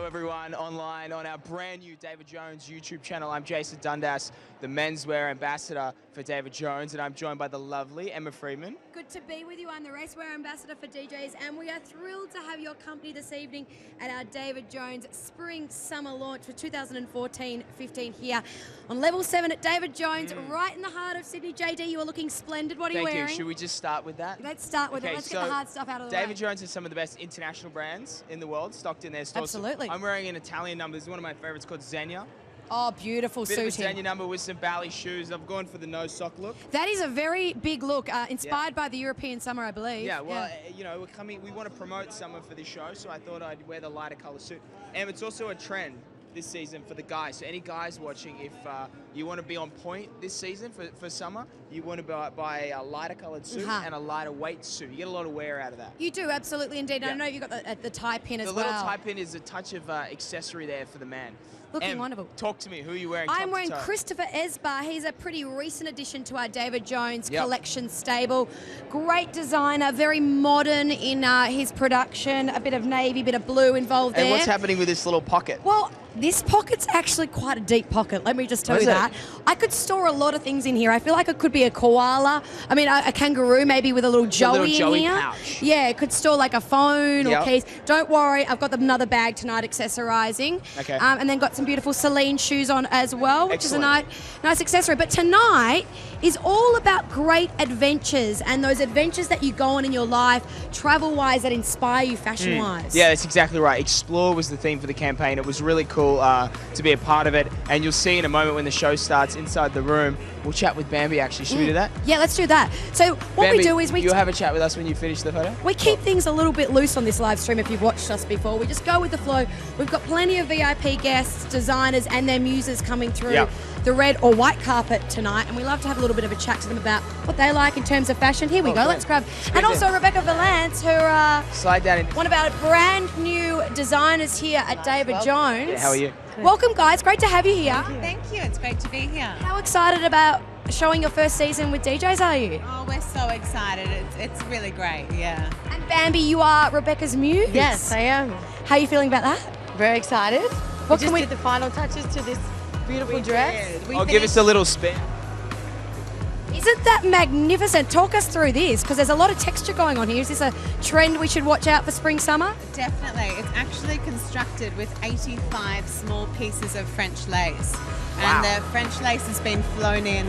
Hello everyone online on our brand new David Jones YouTube channel. I'm Jason Dundas, the menswear ambassador for David Jones, and I'm joined by the lovely Emma Freeman. Good to be with you. I'm the racewear ambassador for DJs, and we are thrilled to have your company this evening at our David Jones Spring Summer launch for 2014-15 here on Level 7 at David Jones, right in the heart of Sydney. JD, you are looking splendid. What are you wearing? Thank you. Should we just start with that? Let's start with it. Let's get the hard stuff out of the way. David Jones has some of the best international brands in the world stocked in their stores. Absolutely. I'm wearing an Italian number. This is one of my favorites called Xenia. Oh, beautiful suit. Bit of a Xenia number with some Bally shoes. I've gone for the no sock look. That is a very big look, inspired by the European summer, I believe. Yeah, well, you know, we want to promote summer for this show, so I thought I'd wear the lighter color suit. And it's also a trend this season for the guys. So any guys watching, if you want to be on point this season for summer, you want to buy a lighter colored suit and a lighter weight suit. You get a lot of wear out of that. You do, absolutely indeed. Yeah. I know you've got the tie pin as well. The little tie pin is a touch of accessory there for the man. Looking wonderful. Talk to me. Who are you wearing? I'm wearing Christopher Esbar. He's a pretty recent addition to our David Jones collection stable. Great designer, very modern in his production. A bit of navy, bit of blue involved there. And what's happening with this little pocket? Well, this pocket's actually quite a deep pocket, let me just tell you that. I could store a lot of things in here. I feel like it could be a koala. I mean, a kangaroo maybe with a little Joey in here. Pouch. Yeah, it could store like a phone or keys. Don't worry, I've got another bag tonight accessorizing. Okay. And then got some beautiful Celine shoes on as well, which is a nice accessory. But tonight is all about great adventures and those adventures that you go on in your life, travel-wise, that inspire you fashion-wise. Yeah, that's exactly right. Explore was the theme for the campaign. It was really cool to be a part of it. And you'll see in a moment when the show starts inside the room, we'll chat with Bambi actually. Should we do that? Yeah, let's do that. So what Bambi, we do is you'll have a chat with us when you finish the photo? We keep things a little bit loose on this live stream if you've watched us before. We just go with the flow. We've got plenty of VIP guests, designers and their muses coming through the red or white carpet tonight, and we love to have a little bit of a chat to them about what they like in terms of fashion. Here we go, let's grab. And also Rebecca Valance, who slide down in. One of our brand new designers here at David Jones. Yeah, how are you? Good. Welcome guys, great to have you here. Thank you, it's great to be here. How excited about showing your first season with DJs are you? Oh, we're so excited. It's really great, yeah. And Bambi, you are Rebecca's muse? Yes, I am. How are you feeling about that? Very excited. We just did the final touches to this beautiful dress. Give us a little spin. Isn't that magnificent? Talk us through this, because there's a lot of texture going on here. Is this a trend we should watch out for spring, summer? Definitely. It's actually constructed with 85 small pieces of French lace. And the French lace has been flown in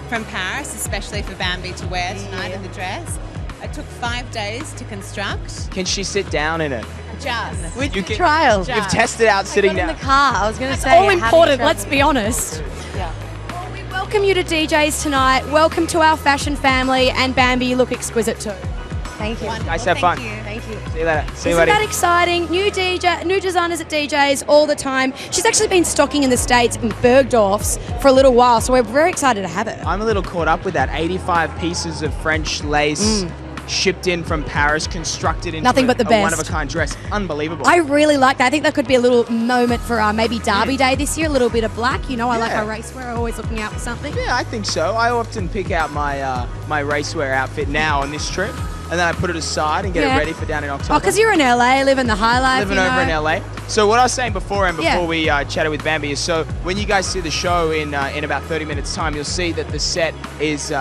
from Paris, especially for Bambi to wear tonight in the dress. It took 5 days to construct. Can she sit down in it? Just. With the trial. You've tested out sitting down. In the car, I was going to say. All important, let's be honest. Yeah. Well, we welcome you to DJs tonight. Welcome to our fashion family, and Bambi, you look exquisite too. Thank you. Guys, have fun. Thank you. See you later. See you Isn't later. that exciting? New designers at DJs all the time. She's actually been stocking in the States in Bergdorf's for a little while, so we're very excited to have it. I'm a little caught up with that. 85 pieces of French lace shipped in from Paris, constructed into Nothing but the best. one-of-a-kind dress. Unbelievable. I really like that. I think that could be a little moment for maybe Derby Day this year, a little bit of black. You know, I like our racewear. I'm always looking out for something. Yeah, I think so. I often pick out my my racewear outfit now on this trip, and then I put it aside and get it ready for down in October. Oh, because you're in LA, living the high life. Living over in LA. So what I was saying before, and before we chatted with Bambi, is so when you guys see the show in about 30 minutes time, you'll see that the set is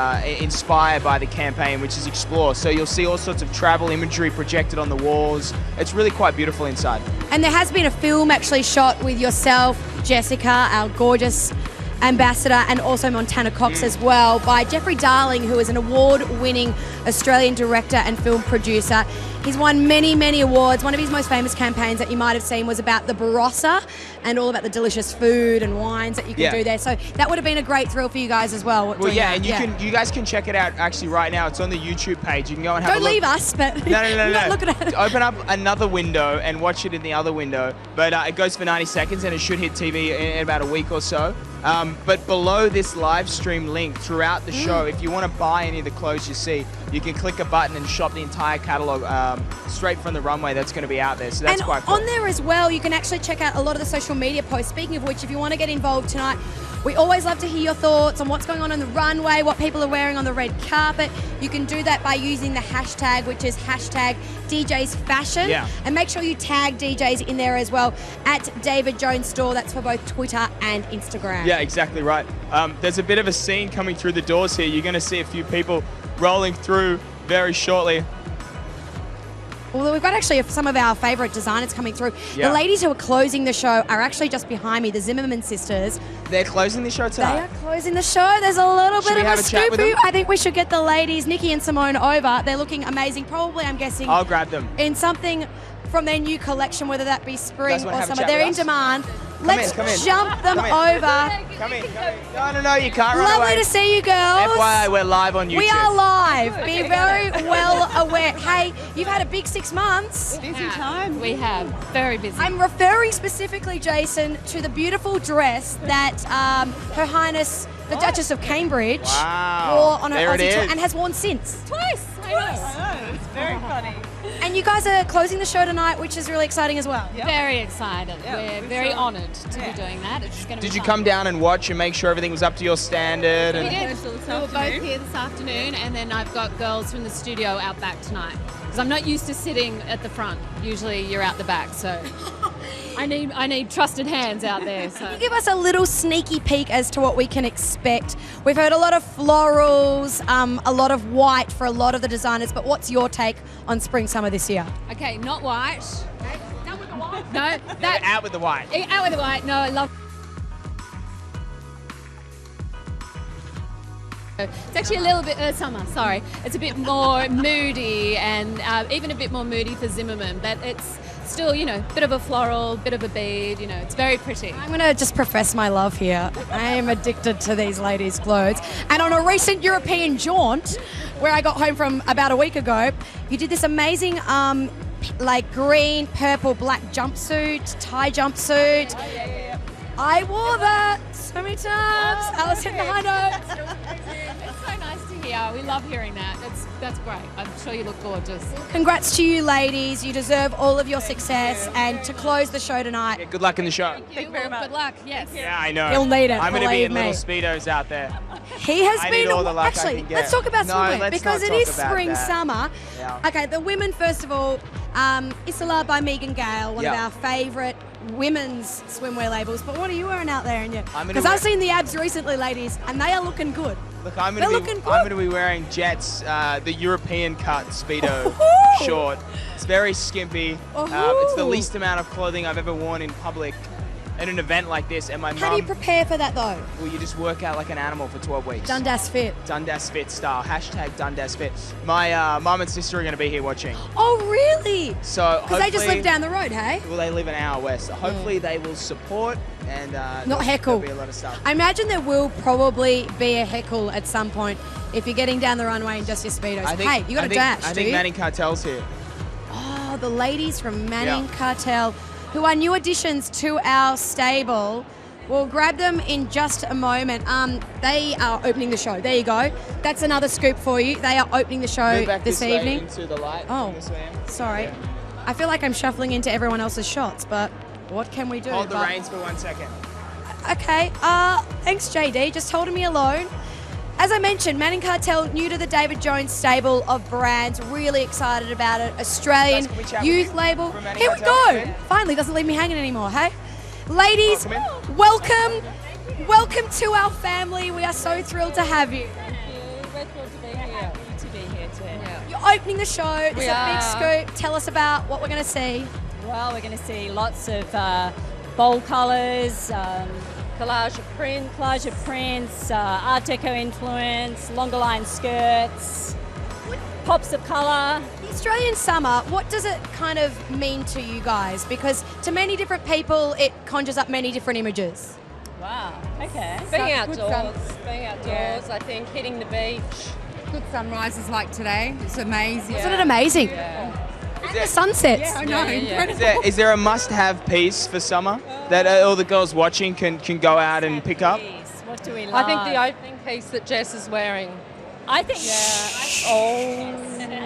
inspired by the campaign, which is Explore. So you'll see all sorts of travel imagery projected on the walls. It's really quite beautiful inside. And there has been a film actually shot with yourself, Jessica, our gorgeous ambassador, and also Montana Cox as well, by Jeffrey Darling, who is an award-winning Australian director and film producer. He's won many, many awards. One of his most famous campaigns that you might have seen was about the Barossa and all about the delicious food and wines that you can do there. So that would have been a great thrill for you guys as well. Well, and you guys can check it out actually right now. It's on the YouTube page. You can go and have a look. look. Don't leave us, but no. looking at it. Open up another window and watch it in the other window. But it goes for 90 seconds and it should hit TV in about a week or so. But below this live stream link throughout the show, if you want to buy any of the clothes you see, you can click a button and shop the entire catalogue straight from the runway that's going to be out there. So that's quite cool. On there as well, you can actually check out a lot of the social media posts. Speaking of which, if you want to get involved tonight, We always love to hear your thoughts on what's going on the runway, what people are wearing on the red carpet. You can do that by using the hashtag, which is hashtag DJs Fashion. Yeah. And make sure you tag DJs in there as well at David Jones Store. That's for both Twitter and Instagram. Yeah, exactly right. There's a bit of a scene coming through the doors here. You're going to see a few people rolling through very shortly. Well, we've got actually some of our favourite designers coming through. Yeah. The ladies who are closing the show are actually just behind me, the Zimmerman sisters. They're closing the show They tonight. are closing the show. There's a little Should bit we of have a a chat scoop with for you. them? I think we should get the ladies, Nikki and Simone, over. They're looking amazing. Probably, I'm guessing, I'll grab them. in something from their new collection, whether that be spring Guys wanna or have a summer. chat They're with in us? demand. Come Let's in, come in. jump them Come in. over. Come in. No, you can't run Lovely away. to see you girls. FYI, we're live on YouTube. We are live. Be very well aware. Hey, you've had a big 6 months. Busy time. We have. Very busy. I'm referring specifically, Jason, to the beautiful dress that Her Highness the Duchess of Cambridge Wow. wore on her There it Aussie tour is. and has worn since. Twice. I know, it's very funny. And you guys are closing the show tonight, which is really exciting as well. Very excited. Yeah, We're very sure. honoured to be doing that. It's going to be Did you fun. come down and watch and make sure everything was up to your standard? We And did. This We were both afternoon. here this afternoon, and then I've got girls from the studio out back tonight. Because I'm not used to sitting at the front. Usually you're out the back, so I need trusted hands out there. So Give us a little sneaky peek as to what we can expect. We've heard a lot of florals, a lot of white for a lot of the designers, but what's your take on spring summer this year? okay, not white. No, that out with the white. out with the white. No, I love. It's actually a little bit summer. Sorry, it's a bit more moody and even a bit more moody for Zimmerman, but it's still, you know, bit of a floral, bit of a bead. You know, it's very pretty. I'm going to just profess my love here. I am addicted to these ladies' clothes. And on a recent European jaunt, where I got home from about a week ago, you did this amazing like green, purple, black jumpsuit, tie jumpsuit. I wore that so many times. Alice in the high notes. It's so nice to hear. We love hearing that. That's great. I'm sure you look gorgeous. Congrats to you ladies. You deserve all of your success. And to close the show tonight, Yeah, good luck in the show. Thank you very much. Good luck. Yes. Yeah, I know. You'll need it, I'm going to be believe in little me. speedos out there. he has I been need all the luck I actually. can get. Let's talk about No, swimwear let's because not it is talk about spring, that. summer. Yeah. Okay, the women first of all. Isola by Megan Gale, one of Yeah. our favourite women's swimwear labels. But what are you wearing out there? I'm gonna Because I've wear- seen the abs recently, ladies, and they are looking good. Look, I'm They're going looking to good. be wearing Jets, the European cut speedo Ooh. short. It's very skimpy. It's the least amount of clothing I've ever worn in public at an event like this. And my How do you mum, prepare for that though? well, you just work out like an animal for 12 weeks. Dundas Fit. Dundas Fit style. Hashtag Dundas Fit. My mum and sister are going to be here watching. Oh, really? So Because they just hopefully- live down the road, hey? Well, they live an hour west. So hopefully they will support and Not heckle. There'll be a lot of stuff. I imagine there will probably be a heckle at some point if you're getting down the runway in just your speedos. Hey, you got a dash, I do think you? Manning Cartel's here. Oh, the ladies from Manning Yeah. Cartel, who are new additions to our stable. We'll grab them in just a moment. They are opening the show. There you go. That's another scoop for you. They are opening the show Move back this way evening. into the light. Oh, This way. sorry. Yeah. I feel like I'm shuffling into everyone else's shots, but what can we do? Hold the But- reins for 1 second. Okay, thanks JD, just holding me alone. As I mentioned, Manning Cartel, new to the David Jones stable of brands, really excited about it. Australian Guys, can we chat with youth you label. from Manning Here we Cartel? go. Come in. Finally, doesn't leave me hanging anymore, hey? Ladies, Come in. welcome to our family. We are so thrilled to have you. We're thrilled to be here. To be here too. You're opening the show. It's We a big are. scoop. Tell us about what we're going to see. Well, we're going to see lots of bold colours, collage of prints, Art Deco influence, longer line skirts, pops of colour. The Australian summer, what does it kind of mean to you guys? Because to many different people, it conjures up many different images. Wow. Okay. Being outdoors, I think, hitting the beach. Good sunrises like today. It's amazing. Isn't it amazing? And the sunsets. I know, incredible. Is there a must-have piece for summer that all the girls watching can go out and pick up? What do we love? I think the opening piece that Jess is wearing. I think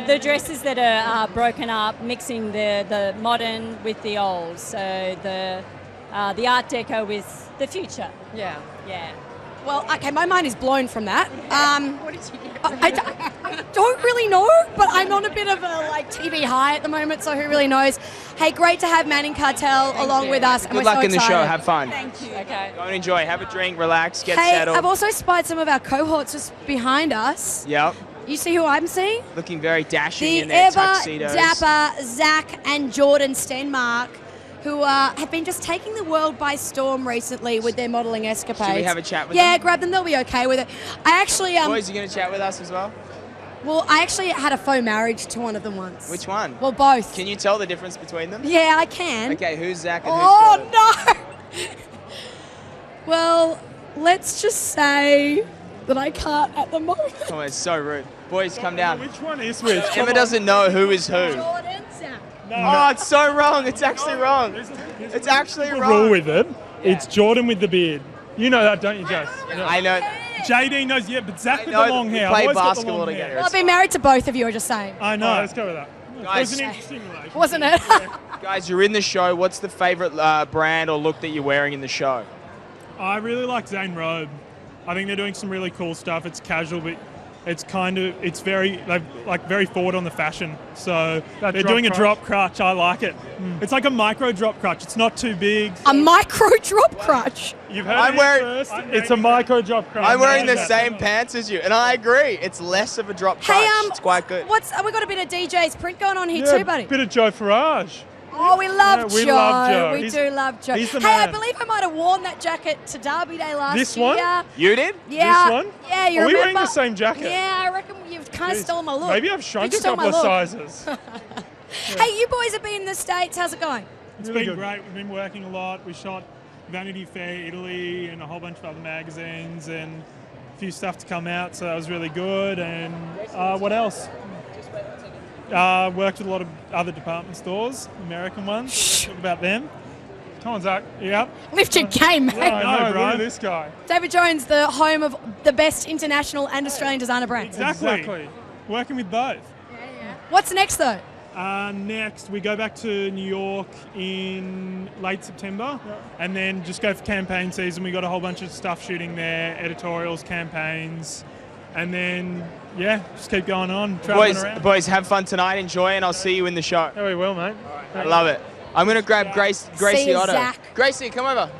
the dresses that are broken up, mixing the modern with the old. So the Art Deco with the future. Yeah. Yeah. Well, okay, my mind is blown from that. What did you get? I don't really know, but I'm on a bit of a TV high at the moment, so who really knows? Hey, great to have Manning Cartel along with us. And Good we're luck so in the show. excited. Have fun. Thank you. Okay. Go and enjoy. Have a drink, relax, get Hey, settled. I've also spied some of our cohorts just behind us. Yep. You see who I'm seeing? Looking very dashing The in their ever tuxedos. dapper Zach and Jordan Stenmark, who have been just taking the world by storm recently with their modelling escapades. Should we have a chat with Yeah, them? grab them. They'll be okay with it. I actually, Boys, you going to chat with us as well? well, I actually had a faux marriage to one of them once. Which one? Well, both. Can you tell the difference between them? Yeah, I can. Okay, who's Zach and Oh, who's Jordan? no! Well, let's just say that I can't at the moment. Oh, it's so rude. Boys, come down. Which one is which? Emma doesn't know who is who. Jordan, Zach. Oh, it's so wrong. It's actually wrong. It's actually The wrong. rule with it. It's Jordan with the beard. You know that, don't you, Jess? I know. JD knows, yeah, but Zach I with know the long we hair. play I've always got the basketball long together. hair. Well, I've been married to both of you, I'm just saying. I know. Let's go with that. It Guys. was an interesting relationship. Wasn't it? Guys, you're in the show. What's the favourite brand or look that you're wearing in the show? I really like Zane Robe. I think they're doing some really cool stuff. It's casual, but it's very forward on the fashion. So they're doing a drop crutch. I like it. It's like a micro drop crutch. It's not too big. A micro drop crutch. You've heard I'm it wearing- first. It's a micro drop crutch. I'm wearing the same pants as you, and I agree. It's less of a drop crutch. Hey, it's quite good. we got a bit of DJ's print going on here Yeah, too, buddy. bit of Joe Farage. Oh, we love Yeah, we Joe. love Joe. We He's- do love Joe. he's the Hey, I man. believe I might have worn that jacket to Derby Day last This year. one? You did? Yeah. This one? Yeah, you Are we remember? wearing the same jacket? Yeah, I reckon you've kind of Jeez. stolen my look. Maybe I've shrunk You a stole couple my of look. sizes. Hey, you boys have been in the States. How's it going? It's been great. We've been working a lot. We shot Vanity Fair Italy and a whole bunch of other magazines and a few stuff to come out, so that was really good. And what else? Worked with a lot of other department stores, American ones. Talk about them. Come on, Zach. Yeah. Lift your game, mate. I know, bro. Look at this guy. David Jones, the home of the best international and Australian designer brands. Exactly. Working with both. What's next, though? Next, we go back to New York in late September and then just go for campaign season. We got a whole bunch of stuff shooting there, editorials, campaigns, and then, just keep going on, traveling around. Boys, have fun tonight. Enjoy, and I'll see you in the show. Yeah, we will, mate. I love it. I'm going to grab Gracie you, Otto. Zach. Gracie, come over.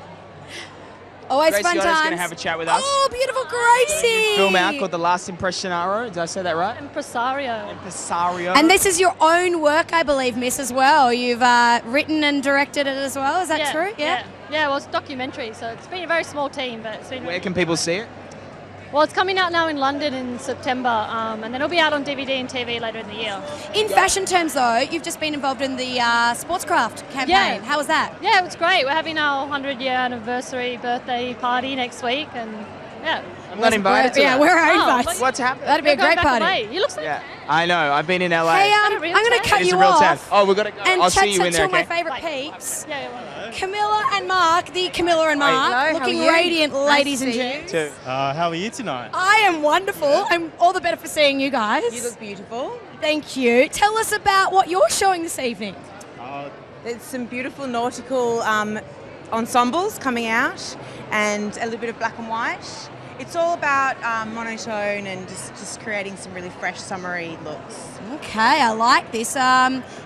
Always Gracie fun Otto's times. going to have a chat with us. Oh, beautiful Gracie. Film out called The Last Impressionaro. Did I say that right? Impresario. Impresario. And this is your own work, I believe, Miss, as well. You've written and directed it as well. Is that true? Yeah, well, it's a documentary, so it's been a very small team, but it's been... Where can people see it? Well, it's coming out now in London in September, and then it'll be out on DVD and TV later in the year. In fashion terms, though, you've just been involved in the Sportscraft campaign. Yeah. How was that? Yeah, it was great. We're having our 100-year anniversary birthday party next week, and I'm not invited to Yeah, that. where are Oh, invites? but- What's happened? That'd be a We're going great back party. away. You look so Yeah, I know. I've been in LA. Hey, I'm a real going to town? cut It is you a real off town. Oh, we've got to go. and I'll chat see you to in two there, of my okay? favourite peeps. Yeah. Camilla and Mark, the Camilla and Mark, Hello, how looking are you? radiant, Nice ladies to and see you. gents. Too. How are you tonight? I am wonderful. I'm all the better for seeing you guys. You look beautiful. Thank you. Tell us about what you're showing this evening. There's some beautiful nautical ensembles coming out and a little bit of black and white. It's all about monotone and just creating some really fresh, summery looks. Okay, I like this.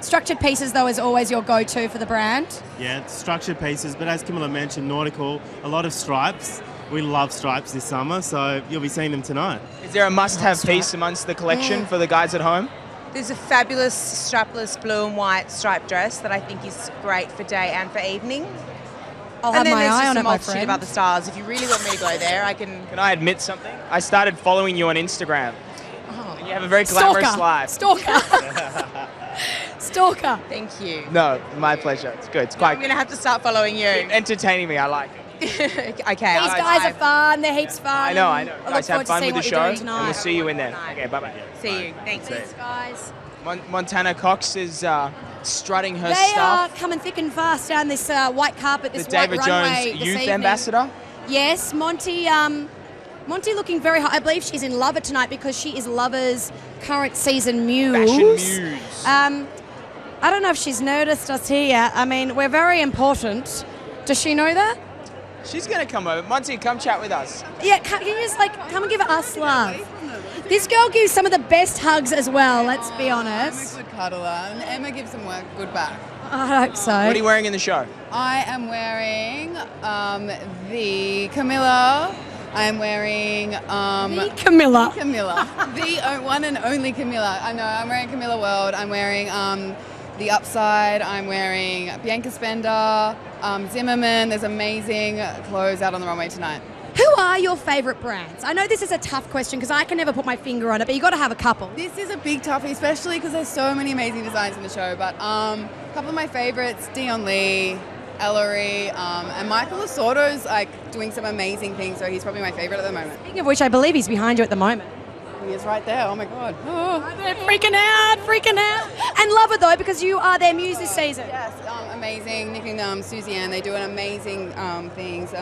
Structured pieces, though, is always your go-to for the brand. Yeah, it's structured pieces, but as Camilla mentioned, nautical, a lot of stripes. We love stripes this summer, so you'll be seeing them tonight. Is there a must-have piece amongst the collection for the guys at home? There's a fabulous strapless blue and white striped dress that I think is great for day and for evening. I'll have and then my there's eye just on a it, my multitude friend. of other styles. If you really want me to go there, I can... Can I admit something? I started following you on Instagram. And you have a very glamorous life. Stalker. Stalker. Thank you. No, my pleasure. It's good. It's I'm quite going to have to start following you. entertaining me. I like it. Okay. These guys are fun. They're heaps fun. I know. I Guys, look have forward to fun seeing with the what you're show, doing and tonight. we'll see you in there. Okay, bye-bye. See you. Thanks. Thanks, guys. Montana Cox is strutting her They stuff. are coming thick and fast down this white carpet, The this David white runway Jones this Youth evening. Ambassador. Yes, Monty looking very hot. I believe she's in Lover tonight because she is Lover's current season muse. Fashion muse. I don't know if she's noticed us here yet. I mean, we're very important. Does she know that? She's going to come over. Monty, come chat with us. Yeah, can you just come and give us love? This girl gives some of the best hugs as well, let's be honest. I'm a good cuddler, and Emma gives some work good back. I hope so. What are you wearing in the show? I am wearing the Camilla. I'm wearing The Camilla. the one and only Camilla. I know. I'm wearing Camilla World. I'm wearing the Upside. I'm wearing Bianca Spender, Zimmerman. There's amazing clothes out on the runway tonight. Who are your favourite brands? I know this is a tough question because I can never put my finger on it, but you got to have a couple. This is a big toughie, especially because there's so many amazing designs in the show. But a couple of my favorites: Dion Lee, Ellery, and Michael Lasordo's doing some amazing things. So he's probably my favorite at the moment. Speaking of which, I believe he's behind you at the moment. He is right there. Oh my God. They're freaking out. And love it though because you are their muse this season. Yes, amazing. Nick and Susie Ann, they do an amazing things,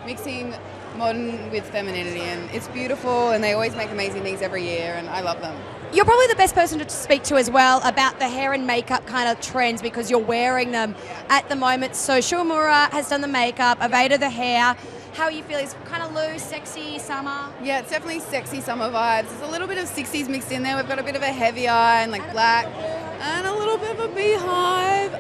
mixing modern with femininity, and it's beautiful, and they always make amazing things every year, and I love them. You're probably the best person to speak to as well about the hair and makeup kind of trends because you're wearing them at the moment. So Shuamura has done the makeup, Aveda the hair. How are you feeling? It's kind of loose, sexy, summer? Yeah, it's definitely sexy summer vibes. There's a little bit of 60s mixed in there. We've got a bit of a heavy eye and black and a little bit of a beehive.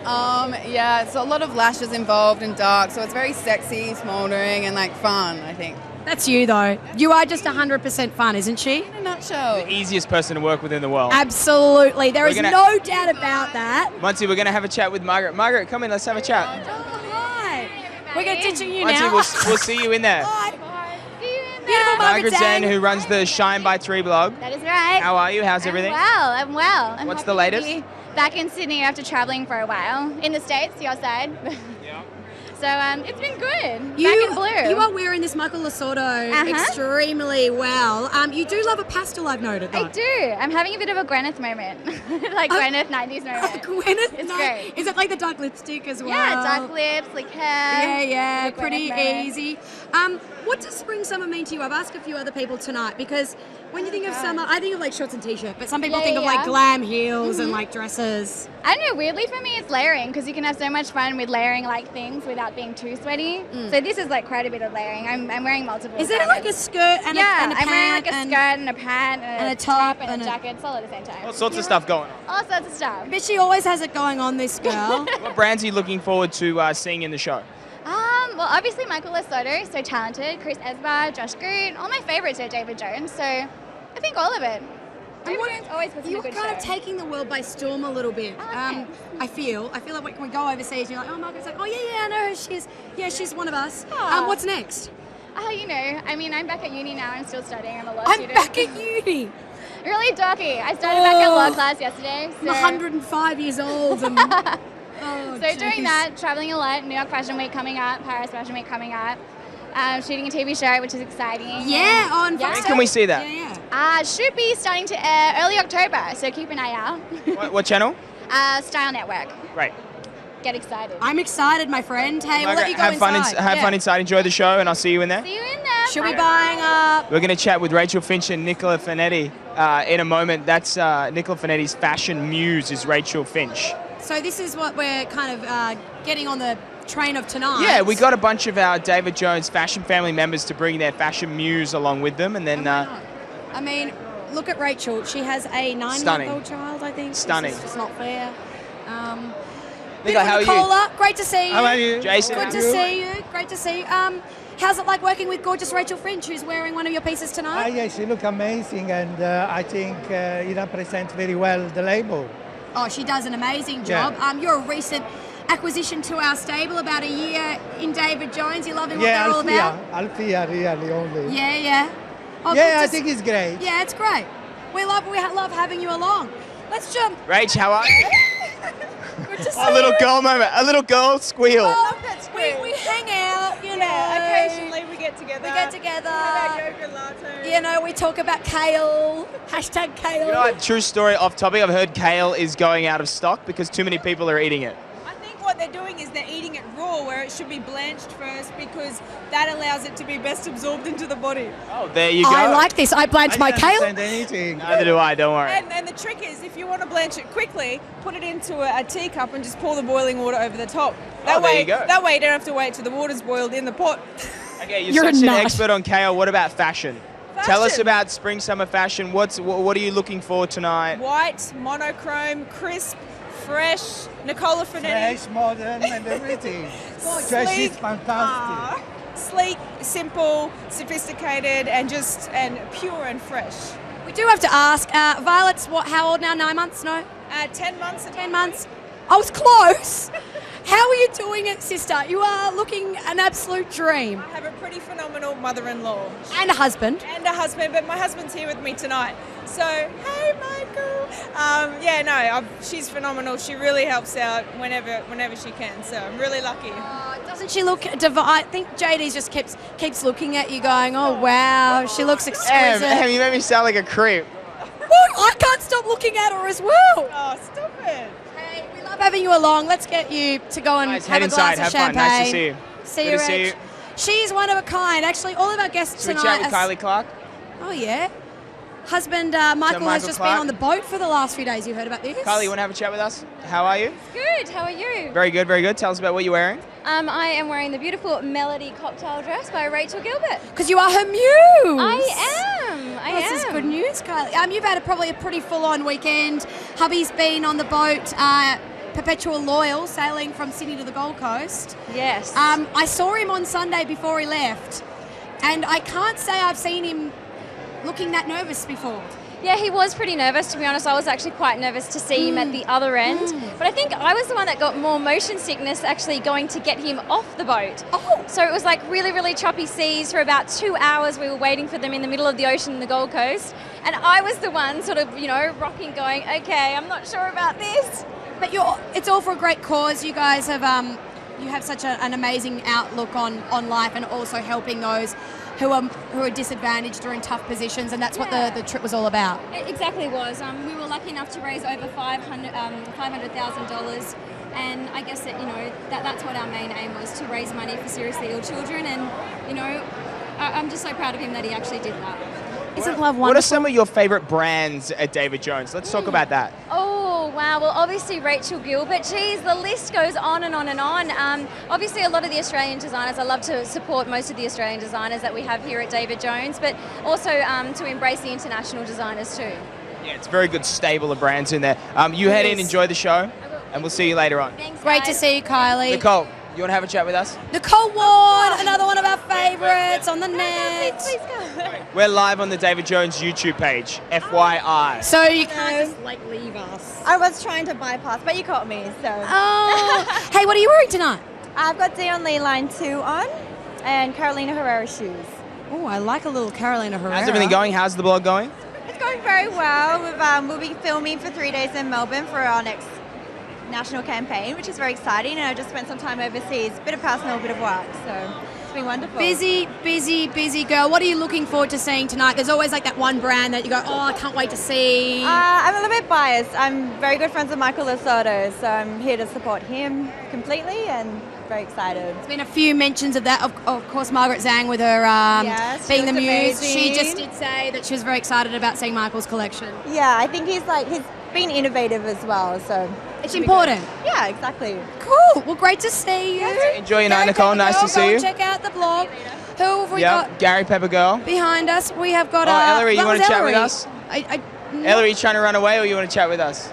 Yeah, it's a lot of lashes involved and dark, so it's very sexy, smoldering, and fun, I think. That's you though. You are just 100% fun, isn't she? In a nutshell. The easiest person to work with in the world. Absolutely. There is no doubt about that. Monty, we're going to have a chat with Margaret. Margaret, come in. Let's have a chat. Hi. We're going to ditching you Monty, now. we'll see you in there. Bye. See you in there. Beautiful Margaret Zhang, who runs the Shine by 3 blog. That is right. How are you? How's everything? I'm well. I'm What's happy the latest? to be back in Sydney after traveling for a while. In the States, your side. Yeah. So it's been good. Back in blue. You are wearing this Michael Lasordo extremely well. You do love a pastel, I've noted. Though. I do. I'm having a bit of a Gwyneth moment. Gwyneth 90s moment. Gwyneth? It's great. Is it like the dark lipstick as well? Yeah, dark lips, like hair. Yeah, pretty easy. What does spring summer mean to you? I've asked a few other people tonight because when you think of summer, I think of shorts and t-shirt, but some people think of glam heels and dresses. I don't know, weirdly for me it's layering because you can have so much fun with layering things without being too sweaty. So this is quite a bit of layering. I'm wearing multiple. Is it a skirt and a pant? I'm wearing a skirt and a pant and a top and a jacket. It's all at the same time. All sorts of stuff going on. All sorts of stuff. But she always has it going on, this girl. What brands are you looking forward to seeing in the show? Well, obviously Michael Lasordo, so talented. Chris Esbar, Josh Groot. All my favourites are David Jones, so I think all of it. David Jones always puts in a good show. You're kind of taking the world by storm a little bit. I feel like when we go overseas, you're like, oh, Margaret's like, oh yeah, I know who she is. Yeah, she's one of us. What's next? I'm back at uni now. I'm still studying. I'm a law student. I'm back at uni. Really dorky. I started back at law class yesterday. So. I'm 105 years old. Doing that, traveling a lot. New York Fashion Week coming up, Paris Fashion Week coming up. Shooting a TV show, which is exciting. Yeah, on When can we see that? Should be starting to air early October, so keep an eye out. What channel? Style Network. Great. Get excited. I'm excited, my friend. Hey, we'll let you go have fun inside. Enjoy the show, and I'll see you in there. See you in there. She'll be buying up. We're going to chat with Rachel Finch and Nicola Finetti in a moment. That's Nicola Finetti's fashion muse is Rachel Finch. So this is what we're kind of getting on the train of tonight. Yeah, we got a bunch of our David Jones fashion family members to bring their fashion muse along with them, and then. Look at Rachel. She has a 9-month-old child, I think. Stunning. It's just not fair. Nicola, how are you? Nicola, great to see you. How are you? Jason. Good to see you. Great to see you. How's it like working with gorgeous Rachel Finch, who's wearing one of your pieces tonight? Yeah, she looks amazing, and I think it represents very well the label. Oh, she does an amazing job. Yeah. You're a recent acquisition to our stable, about a year in David Jones. You loving what they're all about? Althea really only. Yeah. Oh, I think it's great. Yeah, it's great. We love having you along. Let's jump. Rach, how are you? Good to see A little you. girl moment. A little girl squeal. Well, we hang out, you know. Occasionally we get together. Have our yoga latte. We talk about kale. Hashtag kale. You know what, true story off topic, I've heard kale is going out of stock because too many people are eating it. I think what they're doing is they're eating it raw where it should be blanched first because that allows it to be best absorbed into the body. Oh, there you go. I like this. I blanch my kale. Anything. Neither do I, don't worry. And the trick is, if you want to blanch it quickly, put it into a teacup and just pour the boiling water over the top. That there way, you go. That way you don't have to wait till the water's boiled in the pot. Okay, You're such an not. expert on kale. What about fashion? Tell us about spring summer fashion. What are you looking for tonight? White, monochrome, crisp, fresh. Nicola Finetti. Fresh, modern, and everything. Fresh is fantastic. Sleek, simple, sophisticated, and pure and fresh. We do have to ask, Violet's how old now? 9 months? No? 10 months. 10 months. I was close. How are you doing it, sister? You are looking an absolute dream. I have a pretty phenomenal mother-in-law. And a husband. But my husband's here with me tonight. So, hey, Michael. She's phenomenal. She really helps out whenever she can. So I'm really lucky. Doesn't she look divine? I think JD just keeps looking at you going, oh, wow, she looks exquisite. Em, you made me sound like a creep. Well, I can't stop looking at her as well. Oh, stop it. Hey, we love having you along. Let's get you to go and Guys, have head a glass inside. Have of fun. champagne. Nice to see you. See Good you, to see Rach. you. She's one of a kind. Actually, all of our guests Should we tonight. chat with Kylie Clark? Oh, yeah. Husband Michael has Michael just Clark. been on the boat for the last few days. You heard about this? Kylie, you want to have a chat with us? How are you? Good, how are you? Very good, very good. Tell us about what you're wearing. I am wearing the beautiful Melody cocktail dress by Rachel Gilbert. Because you are her muse. I am. This is good news, Kylie. You've had probably a pretty full-on weekend. Hubby's been on the boat, Perpetual Loyal, sailing from Sydney to the Gold Coast. Yes. I saw him on Sunday before he left, and I can't say I've seen him looking that nervous before. Yeah, he was pretty nervous, to be honest. I was actually quite nervous to see him at the other end. But I think I was the one that got more motion sickness actually going to get him off the boat. Oh. So it was like really, really choppy seas for about 2 hours. We were waiting for them in the middle of the ocean in the Gold Coast. And I was the one sort of, rocking, going, okay, I'm not sure about this. But it's all for a great cause. You guys have you have such an amazing outlook on life, and also helping those who are disadvantaged or in tough positions, and that's what the trip was all about. It exactly was. We were lucky enough to raise over $500,000, and I guess that's what our main aim was, to raise money for seriously ill children. And I'm just so proud of him that he actually did that. Isn't love wonderful? What are some of your favorite brands at David Jones? Let's talk about that. Oh, wow. Well, obviously Rachel Gilbert. Geez, the list goes on and on and on. Obviously, a lot of the Australian designers. I love to support most of the Australian designers that we have here at David Jones, but also to embrace the international designers too. Yeah, it's a very good stable of brands in there. You head in, enjoy the show, and we'll see you later on. Thanks, Great guys. to see you, Kylie. Nicole, you want to have a chat with us? Nicole Ward, another one of our favourites on the net. Please go. We're live on the David Jones YouTube page, FYI. So you can't just leave us. I was trying to bypass, but you caught me, so. Oh. Hey, what are you wearing tonight? I've got Dion Lee Line 2 on and Carolina Herrera shoes. Oh, I like a little Carolina Herrera. How's everything going? How's the blog going? It's going very well. We'll be filming for 3 days in Melbourne for our next national campaign, which is very exciting, and I just spent some time overseas, a bit of personal, a bit of work, so it's been wonderful. Busy girl. What are you looking forward to seeing tonight? There's always like that one brand that you go, oh, I can't wait to see. I'm a little bit biased. I'm very good friends with Michael Lesoto, so I'm here to support him completely and very excited. There's been a few mentions of that. Of course, Margaret Zhang with her Yes, being the she muse. looks She amazing. just did say that she was very excited about seeing Michael's collection. Yeah, I think he's been innovative as well, so it's important. Yeah, exactly. Cool. Well, great to see you. Enjoy your night, Nicole. Nice to see you. Check out the blog. Who have we Yeah, got Gary Pepper Girl. behind us? We have got Ellery, you that want was to chat with Ellery. us? No. Ellery, you trying to run away, or you want to chat with us?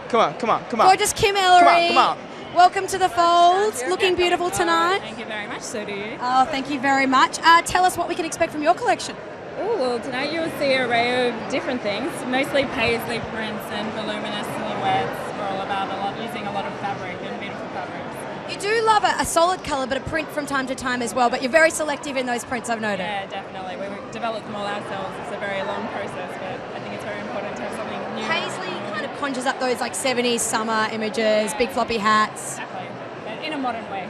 Come on. Gorgeous Kim Ellery. Come on. Welcome to the Folds. Looking beautiful tonight. Thank you very much. So do you. Oh, thank you very much. Tell us what we can expect from your collection. Oh, well, tonight you'll see an array of different things, mostly paisley prints and voluminous silhouettes. We're all about using a lot of fabric and beautiful fabrics. You do love a solid colour, but a print from time to time as well, but you're very selective in those prints, I've noted. Yeah, definitely. We developed them all ourselves. It's a very long process, but I think it's very important to have something new. Paisley kind of conjures up those like 70s summer images, big floppy hats. Exactly, but in a modern way.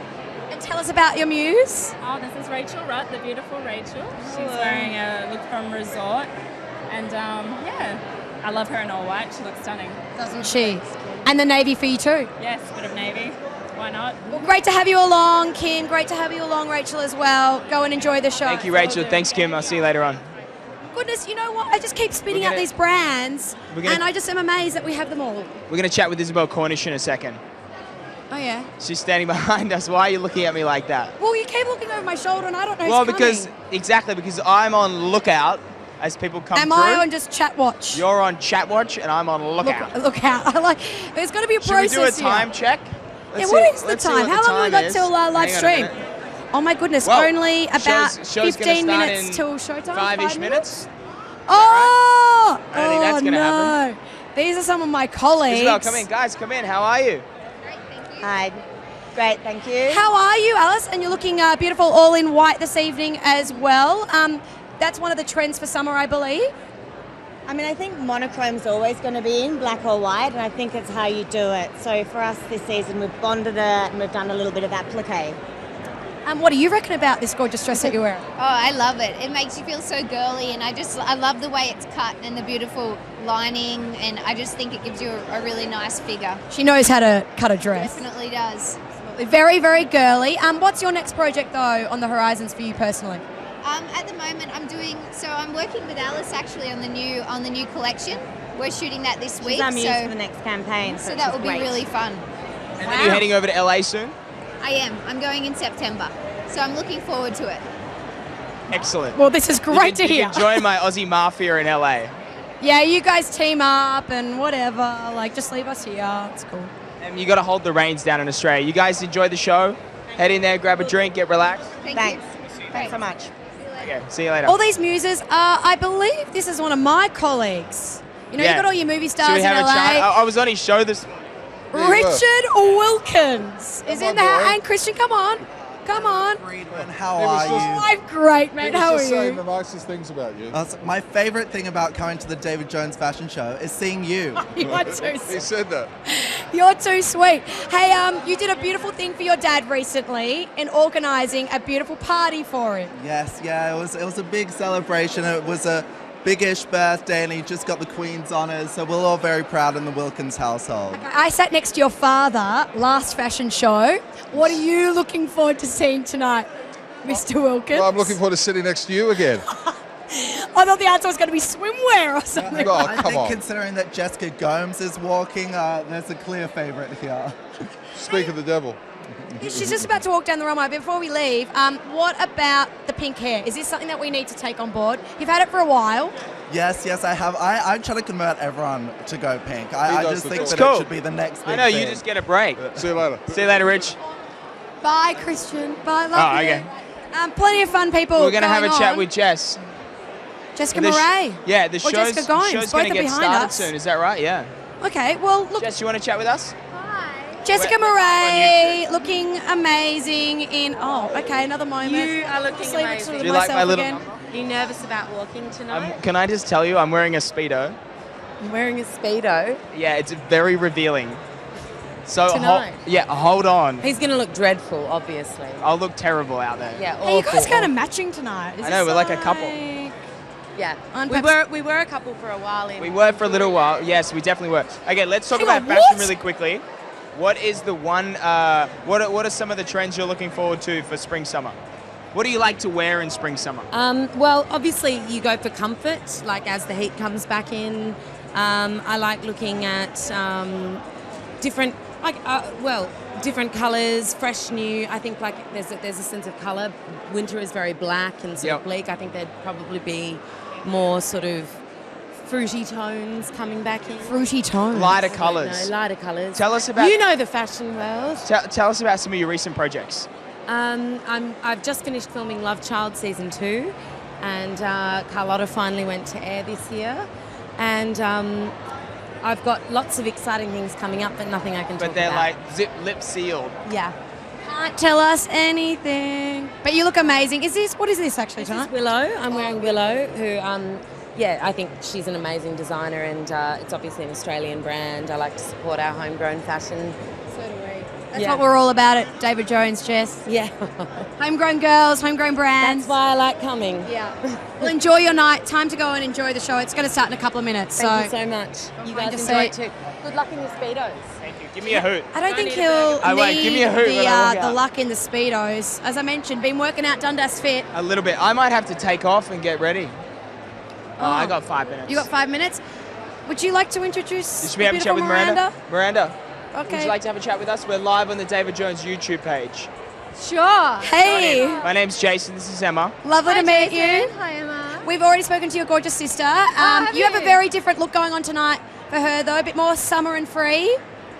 And tell us about your muse. Oh, this is Rachel Rutt, the beautiful Rachel. She's wearing a look from Resort, and I love her in all white. She looks stunning. Doesn't she? And the navy for you too. Yes, a bit of navy. why not? Well, great to have you along, Kim. Great to have you along, Rachel, as well. Go and enjoy the show. Thank you, Rachel. Thanks, Kim. I'll see you later on. Goodness, you know what? I just keep spitting out these brands, and I just am amazed that we have them all. We're going to chat with Isabel Cornish in a second. Oh, yeah? She's standing behind us. Why are you looking at me like that? Well, you keep looking over my shoulder, and I don't know Well, who's because I'm on lookout as people come through. I on just chat watch? You're on chat watch, and I'm on lookout. Look out. I like. There's got to be a Should process we do a time here. check? Yeah, what is the time? How long have we got till live stream? Oh my goodness, Well, only about show's gonna 15 start minutes in till showtime. 5-ish minutes. Oh! I don't think that's gonna happen. These are some of my colleagues. Isabel, come in, guys. Come in. How are you? Hi. Great, thank you. How are you, Alice? And you're looking beautiful all in white this evening as well. That's one of the trends for summer, I believe. I mean, I think monochrome's always going to be in black or white, and I think it's how you do it. So for us this season, we've bonded it and we've done a little bit of applique. What do you reckon about this gorgeous dress that you're wearing? Oh, I love it. It makes you feel so girly, and I love the way it's cut and the beautiful lining, and I just think it gives you a really nice figure. She knows how to cut a dress. Definitely does. Very, very girly. What's your next project, though, on the horizons for you personally? At the moment, I'm working with Alice actually on the new collection. We're shooting that this week. She's our muse for the next campaign. So that will be really fun. And then you're heading over to LA soon? I am. I'm going in September. So I'm looking forward to it. Excellent. Well, this is great to hear. You can join my Aussie Mafia in LA. Yeah, you guys team up and whatever. Like, just leave us here. It's cool. And you got to hold the reins down in Australia. You guys enjoy the show? Head in there, grab a drink, get relaxed. Thanks. Thanks so much. Okay, see you later. All these muses, I believe this is one of my colleagues. You know, Yeah. you got all your movie Should stars we in have a LA. chat? I was on his show this. Richard Wilkins is in the house. And Christian, come on. Come on. How are you? I'm great, mate. How are saying you? the nicest things about you. My favourite thing about coming to the David Jones fashion show is seeing you. You are too He sweet. said that. You're too sweet. Hey, you did a beautiful thing for your dad recently in organising a beautiful party for him. Yes, yeah, it was a big celebration. It was a big-ish birthday, and he just got the Queen's honours, so we're all very proud in the Wilkins household. I sat next to your father last fashion show. What are you looking forward to seeing tonight, Mr. Wilkins? Well, I'm looking forward to sitting next to you again. I thought the answer was going to be swimwear or something. I think considering that Jessica Gomes is walking, there's a clear favourite here. Speak of the devil. She's just about to walk down the runway. Before we leave, what about the pink hair? Is this something that we need to take on board? You've had it for a while. Yes, I have. I'm trying to convert everyone to go pink. I just think that cool. it should be the next big I know, thing. you just get a break. See you later. See you later, Rich. Bye, Christian. Bye, love Oh, you. okay. Plenty of fun people. We're going to have a chat on. with Jess. Jessica The sh- Murray. Yeah, the Or show's, Jessica Gomes. show's Both going are to get behind started us. soon. Is that right? Yeah. Okay, well, look. Jess, you want to chat with us? Jessica Murray looking amazing in. Oh, okay, another moment. You are looking Just leave it amazing. to Do you like my myself little again. Are you nervous about walking tonight? Can I just tell you, I'm wearing a Speedo. I'm wearing a Speedo. Yeah, it's very revealing. So Tonight? hold on. He's going to look dreadful, obviously. I'll look terrible out there. Yeah, Hey, you guys awful. kind of matching tonight. Is I know, this we're like a couple. Yeah, On we perhaps- were a couple for a while. We were for a little while. Yes, we definitely were. Okay, let's talk Hang about on, fashion what? really quickly. What is the one? What are some of the trends you're looking forward to for spring summer? What do you like to wear in spring summer? Well, obviously you go for comfort, like as the heat comes back in. I like looking at different, different colours, fresh, new. I think like there's a sense of colour. Winter is very black and sort of bleak. I think there'd probably be more sort of fruity tones coming back in. Fruity tones. Lighter colours. No, lighter colours. Tell us about. You know the fashion world. Tell us about some of your recent projects. I've just finished filming Love Child Season 2, and Carlotta finally went to air this year. And I've got lots of exciting things coming up, but nothing I can talk about. But they're like lip sealed. Yeah. Can't tell us anything. But you look amazing. What is this actually, This is tonight? Willow. I'm wearing Willow, who, I think she's an amazing designer, and it's obviously an Australian brand. I like to support our homegrown fashion. So do we. That's what we're all about at David Jones, Jess. Yeah. Homegrown girls, homegrown brands. That's why I like coming. Yeah. Well, enjoy your night. Time to go and enjoy the show. It's going to start in a couple of minutes. Thank you so much. You find guys your enjoy it seat. too. Good luck in your Speedos. Thank you. Give me a hoot. I don't think he'll I won't. need Give me a hoot when I walk the out. luck in the Speedos. As I mentioned, been working out Dundas Fit. A little bit. I might have to take off and get ready. Oh, I got 5 minutes. You got 5 minutes? Would you like to introduce Should we have a chat with Miranda? Miranda, Okay. would you like to have a chat with us? We're live on the David Jones YouTube page. Sure. Hey. My name's Jason. This is Emma. Lovely to meet you. Hi, Emma. We've already spoken to your gorgeous sister. You have a very different look going on tonight for her, though, a bit more summer and free.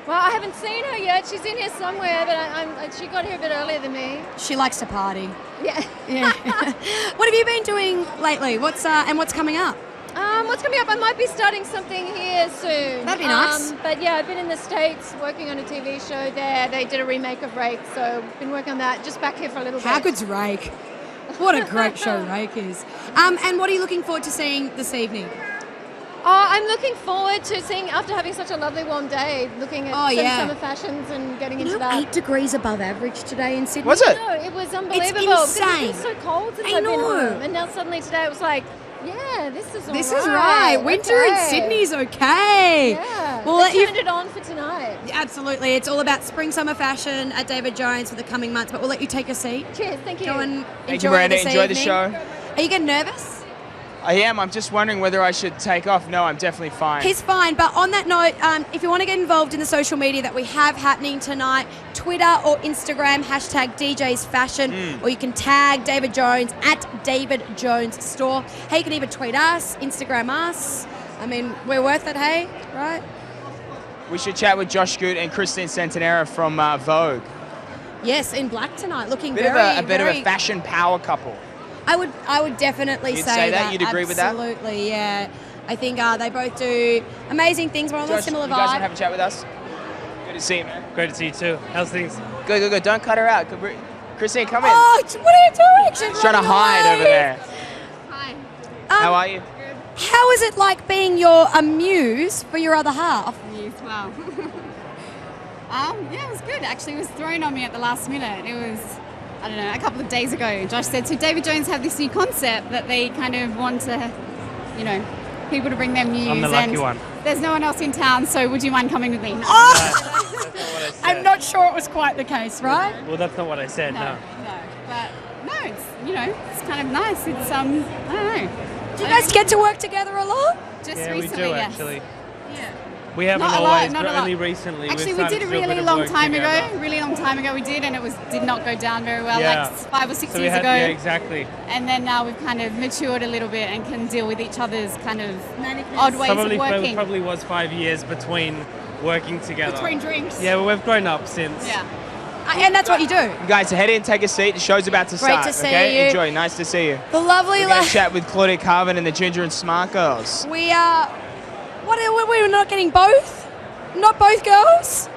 Well, I haven't seen her yet. She's in here somewhere, but she got here a bit earlier than me. She likes to party. Yeah. Yeah. What have you been doing lately? What's coming up? What's coming up? I might be starting something here soon. That'd be nice. But yeah, I've been in the States working on a TV show there. They did a remake of Rake, so I've been working on that. Just back here for a little bit. How good's Rake? What a great show Rake is. And what are you looking forward to seeing this evening? I'm looking forward to seeing, after having such a lovely warm day, looking at some summer fashions and getting into that. 8 degrees above average today in Sydney. Was it? No, it was unbelievable. It's because insane. It's been so cold since I I've been know. home. And now suddenly today it was like, yeah, this is all This is right. Winter in Sydney's okay. Yeah. We'll They let you turned it on for tonight. Absolutely. It's all about spring summer fashion at David Jones for the coming months, but we'll let you take your seat. Cheers, thank you. Go and Thank you, enjoy Miranda. this Enjoy the evening. show. Are you getting nervous? I am. I'm just wondering whether I should take off. No, I'm definitely fine. He's fine, but on that note, if you want to get involved in the social media that we have happening tonight, Twitter or Instagram, #DJsFashion, or you can tag David Jones at David Jones Store. Hey, you can even tweet us, Instagram us. I mean, we're worth it, hey? Right? We should chat with Josh Scoot and Christine Santanera from Vogue. Yes, in black tonight, looking A bit of a fashion power couple. I would definitely You'd say say that? You'd agree with that? Absolutely, yeah. I think they both do amazing things. We're on a Josh, similar you guys want to vibe. have a chat with us? Good to see you, man. Great to see you too. How's things? Good. Don't cut her out. Christine, come in. Oh, what are you doing? She's trying to running hide away. over there. Hi. How are you? How is it like being a muse for your other half? Muse, wow. Yeah, it was good. Actually, it was thrown on me at the last minute. It was, I don't know, a couple of days ago. Josh said, so David Jones have this new concept that they kind of want to, people to bring their muse. I'm the lucky and one. There's no one else in town, so would you mind coming with me? No. I'm not sure it was quite the case, right? Well, that's not what I said. No. But no, it's kind of nice. It's I don't know. Do you guys get to work together a lot? Just Yeah, recently, we do yes. actually. Yeah. We haven't Not a lot, always, not but a lot. only recently. Actually, we've we started did a to do really bit of long work time together. ago. Really long time ago we did, and it did not go down very well, Yeah. like 5 or 6 So we years had, ago. yeah, exactly. And then now we've kind of matured a little bit and can deal with each other's kind of odd ways of working. Probably was 5 years between working together. Between drinks. Yeah, well, we've grown up since. Yeah. And that's what you do. You guys, head in, take a seat. The show's about to Great start. to see okay? you. Enjoy. Nice to see you. The lovely We're going to chat with Claudia Carvin and the Ginger and Smart Girls. We are. We're not getting both? Not both girls?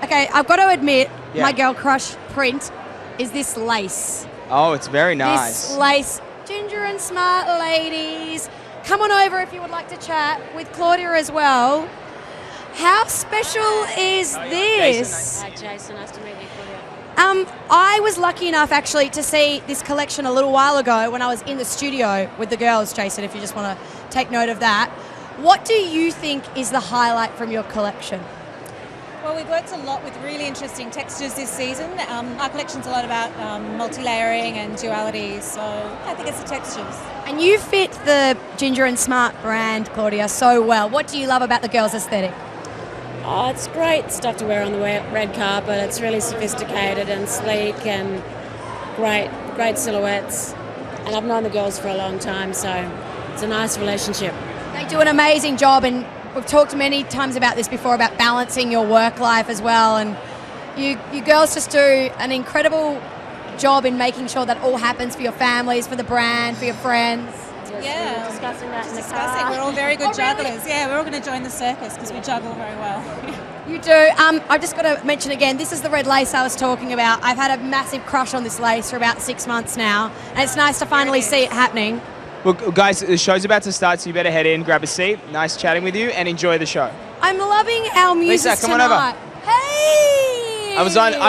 Okay, I've got to admit, Yeah. my girl crush print is this lace. Oh, it's very nice. This lace. Ginger and Smart ladies. Come on over if you would like to chat with Claudia as well. How special is this? Hi, Jason. Nice to meet you, Claudia. I was lucky enough actually to see this collection a little while ago when I was in the studio with the girls, Jason, if you just want to take note of that. What do you think is the highlight from your collection? Well, we've worked a lot with really interesting textures this season. Our collection's a lot about multi-layering and duality, so I think it's the textures. And you fit the Ginger and Smart brand, Claudia, so well. What do you love about the girls' aesthetic? Oh, it's great stuff to wear on the red carpet. It's really sophisticated and sleek and great silhouettes. And I've known the girls for a long time, so it's a nice relationship. They do an amazing job, and we've talked many times about this before, about balancing your work life as well. And you girls just do an incredible job in making sure that all happens for your families, for the brand, for your friends. Yeah, we were discussing that in the discussing. car. We're all very good Oh, really? jugglers. Yeah, we're all going to join the circus because we juggle very well. You do. I've just got to mention again, this is the red lace I was talking about. I've had a massive crush on this lace for about 6 months now, and it's nice to finally see it happening. Well, guys, the show's about to start, so you better head in, grab a seat. Nice chatting with you, and enjoy the show. I'm loving our music Lisa, come on tonight. over. Hey! I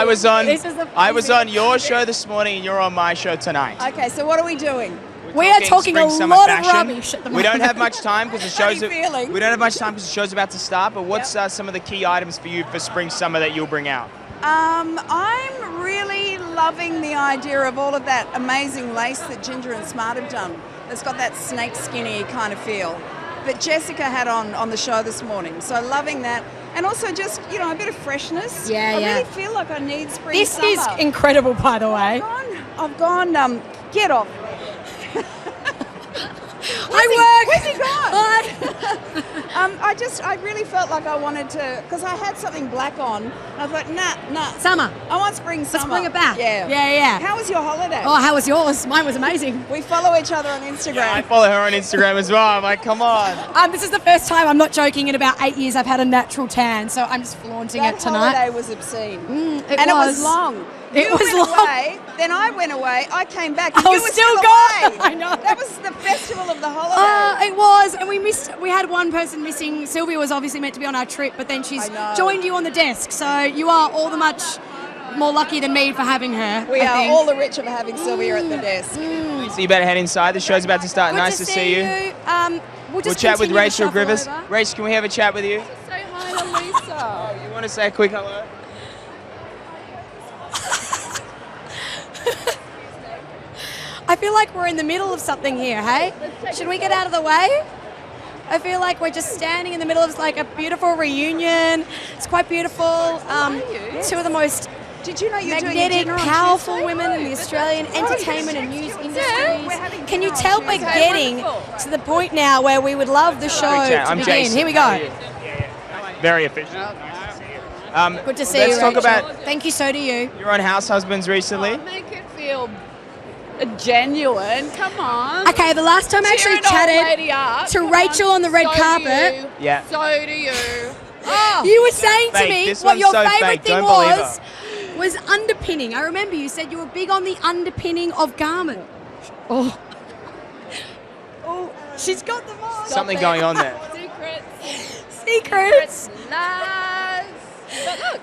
was on This is the your show this morning, and you're on my show tonight. Okay, so what are we doing? We are talking a spring, summer lot of fashion. rubbish at the We don't moment. have much time because the How are show's you feeling? we don't have much time because the show's about to start. But what's some of the key items for you for spring, summer that you'll bring out? I'm really loving the idea of all of that amazing lace that Ginger and Smart have done. It's got that snake skinny kind of feel that Jessica had on the show this morning. So loving that. And also just, you know, a bit of freshness. Yeah, I yeah. really feel like I need spring, This summer. is incredible, by the way. I've gone, get off. Where's he gone? I really felt like I wanted to, because I had something black on, and I thought, nah. Summer. I want spring, summer. Let's bring it back. Yeah. Yeah. How was your holiday? Oh, how was yours? Mine was amazing. We follow each other on Instagram. I follow her on Instagram as well. I'm like, come on. This is the first time, I'm not joking, in about 8 years I've had a natural tan, so I'm just flaunting That it tonight. holiday was obscene. It and was. it was long. It You was went long. away, then I went away, I came back, and I you was were still still gone. away. I know. That was the festival of the holiday. It was, and we had one person missing. Sylvia was obviously meant to be on our trip, but then she's joined you on the desk, so you are all the much more lucky than me for having her. We I are think. all the richer for having Sylvia at the desk. So you better head inside. The show's about to start. Good Nice to see you. We'll We'll chat with continue to Rachel shuffle Grivers. over. Rach, can we have a chat with you? Say hi to Lisa. You want to say a quick hello? I feel like we're in the middle of something here, hey? Should we get out of the way? I feel like we're just standing in the middle of like a beautiful reunion. It's quite beautiful. Two of the most Did you know you're doing a magnetic, dinner on powerful Tuesday? women in the Australian entertainment and news We're industries. having Can you dinner on tell we're Tuesday. getting to the point now where we would love the show to I'm begin? Jason. Here we How are go. you? Very efficient. Nice to see you. Good to see let's you, talk Rachel. about Thank you, so do you. you're on House Husbands recently. Make it feel genuine. Come on. Okay, the last time I actually Cheer an old chatted lady up. to Come Rachel on the red So do carpet. you. Yeah. So do you. Oh. You were saying to Fake. me This what one's your so favourite fake. thing Don't believe was underpinning. I remember you said you were big on the underpinning of garment. Oh, she's got them on. Something going on there. Secrets. Lies. But look,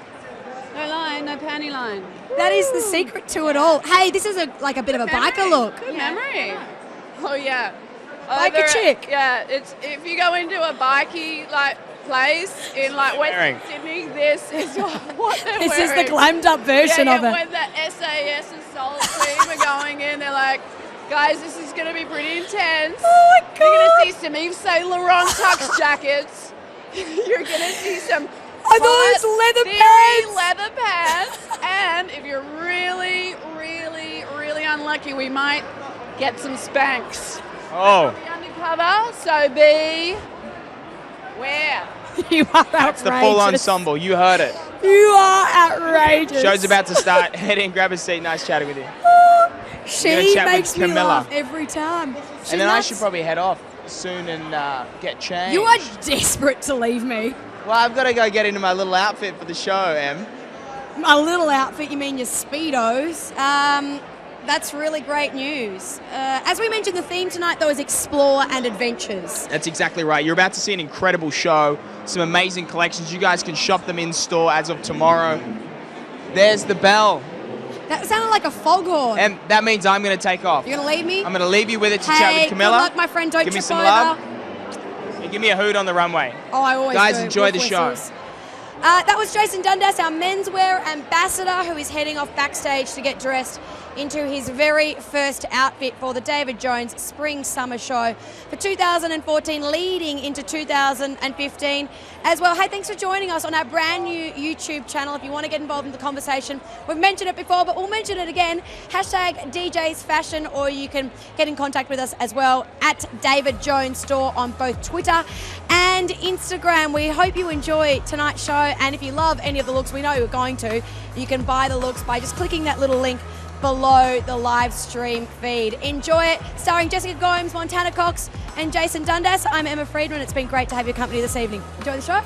no line, no panty line. That is the secret to it all. Hey, this is like a bit of a biker look. Good memory. Oh yeah. Biker Over- chick. Yeah, it's if you go into a bikey like place in like wearing? Western Sydney, this is what they're This is wearing. the glammed up version yeah, of it. When the SAS assault team are going in, they're like, guys, this is going to be pretty intense. Oh my God. You're going to see some Yves Saint Laurent tux jackets. You're going to see some I thought it was leather pants. leather pants. And if you're really, really, really unlucky, we might get some Spanx. Oh, Be undercover, so beware. You are outrageous. it's the full ensemble. You heard it. You are outrageous. Show's about to start. Head in, grab a seat. Nice chatting with you. She gonna chat with makes me Camilla. laugh every time. She's And then I nuts. should probably head off soon and get changed. You are desperate to leave me. Well, I've got to go get into my little outfit for the show, Em. My little outfit, you mean your Speedos. That's really great news. As we mentioned, the theme tonight, though, is Explore and Adventures. That's exactly right. You're about to see an incredible show, some amazing collections. You guys can shop them in store as of tomorrow. There's the bell. That sounded like a foghorn. And that means I'm going to take off. You're going to leave me? I'm going to leave you with it to Hey, chat with Camilla. good luck, my friend. Don't Give me trip some over. love. And give me a hoot on the runway. Oh, I always Guys, do. enjoy the Wolf show. whistles. That was Jason Dundas, our menswear ambassador, who is heading off backstage to get dressed into his very first outfit for the David Jones Spring Summer Show for 2014, leading into 2015 as well. Hey, thanks for joining us on our brand new YouTube channel. If you want to get involved in the conversation, we've mentioned it before, but we'll mention it again. Hashtag DJs Fashion, or you can get in contact with us as well at David Jones Store on both Twitter and Instagram. We hope you enjoy tonight's show, and if you love any of the looks, we know you're going to, you can buy the looks by just clicking that little link below the live stream feed. Enjoy it. Starring Jessica Gomes, Montana Cox, and Jason Dundas. I'm Emma Friedman. It's been great to have your company this evening. Enjoy the show.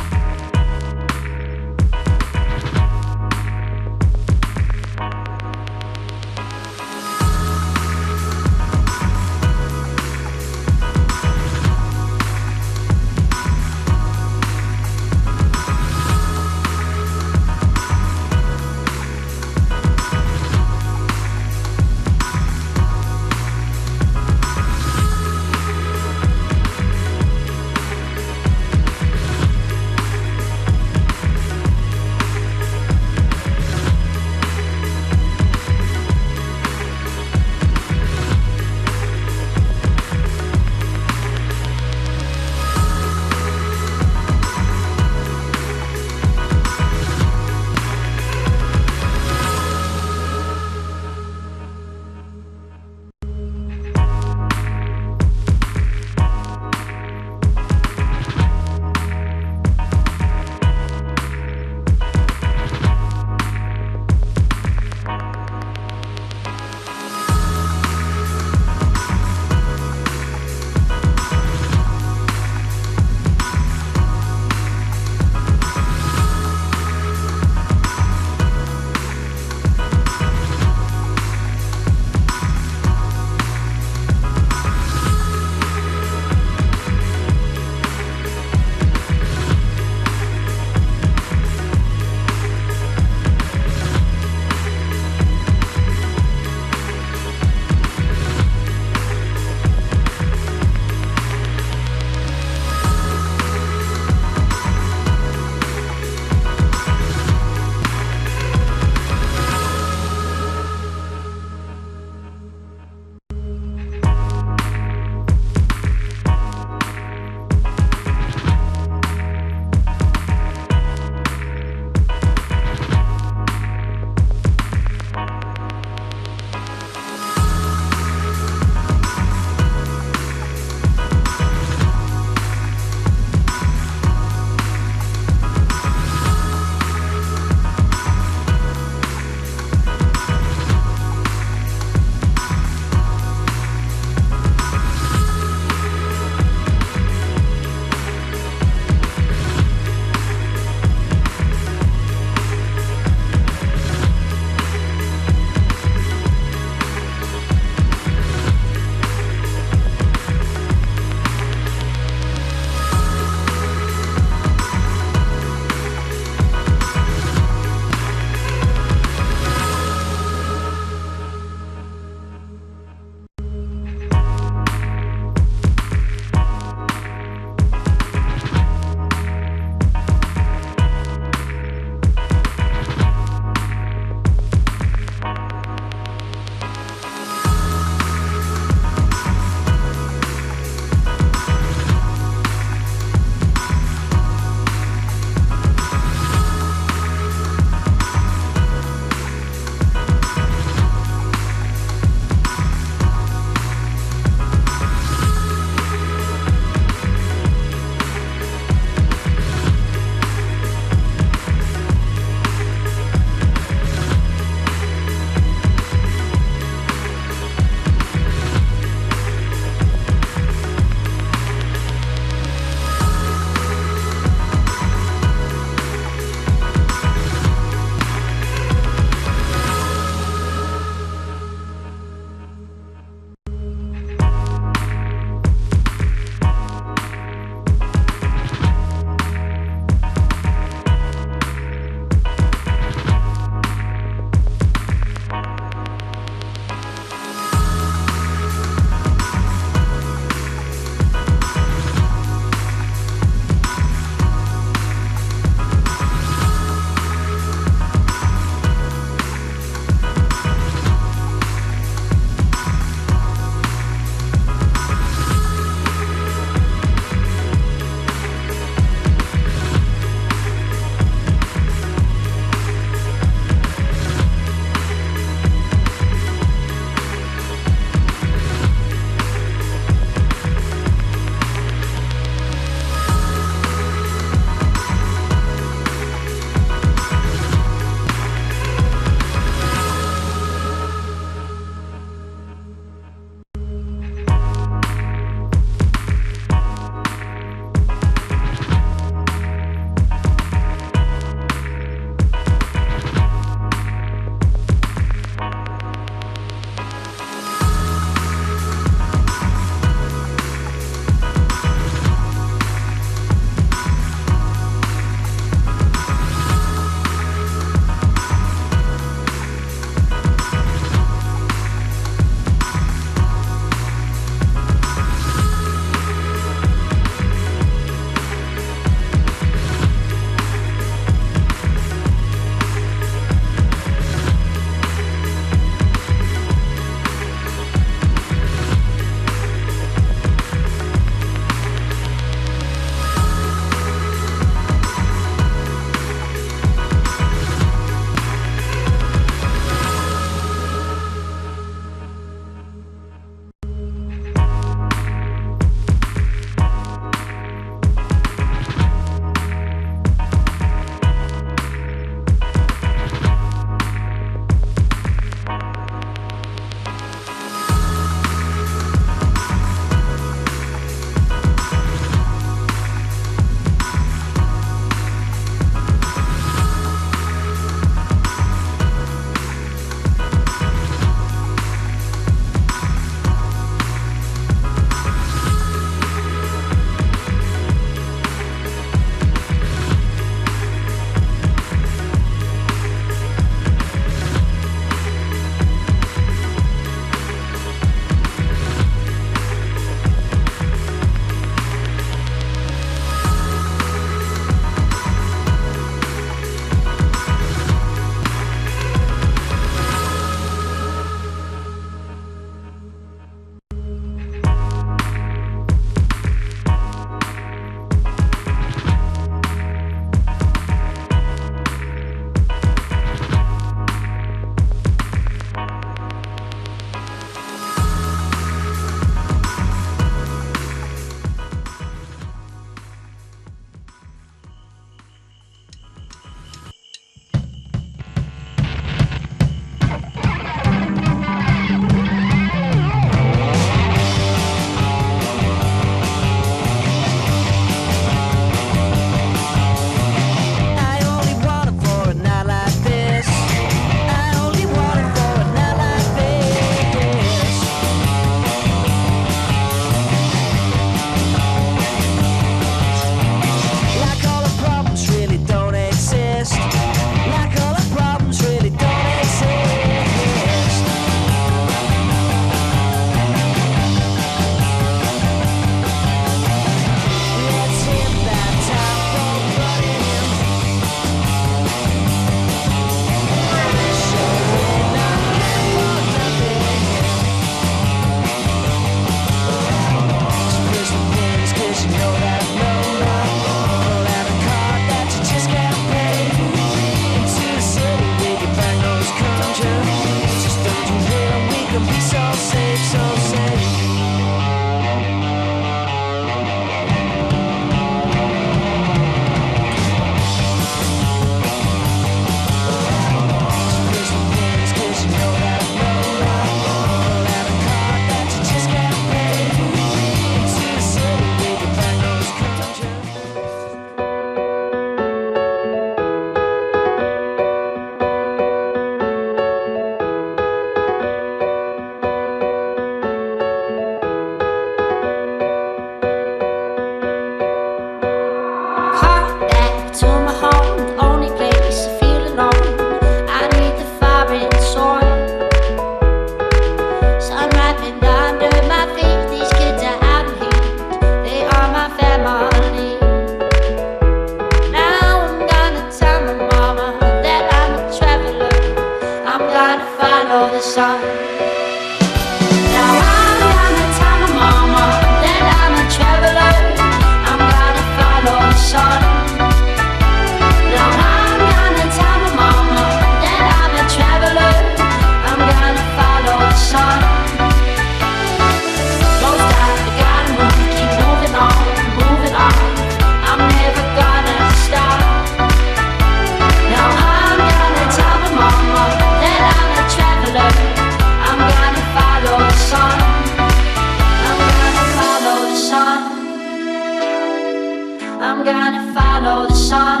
I'm gonna follow the sun.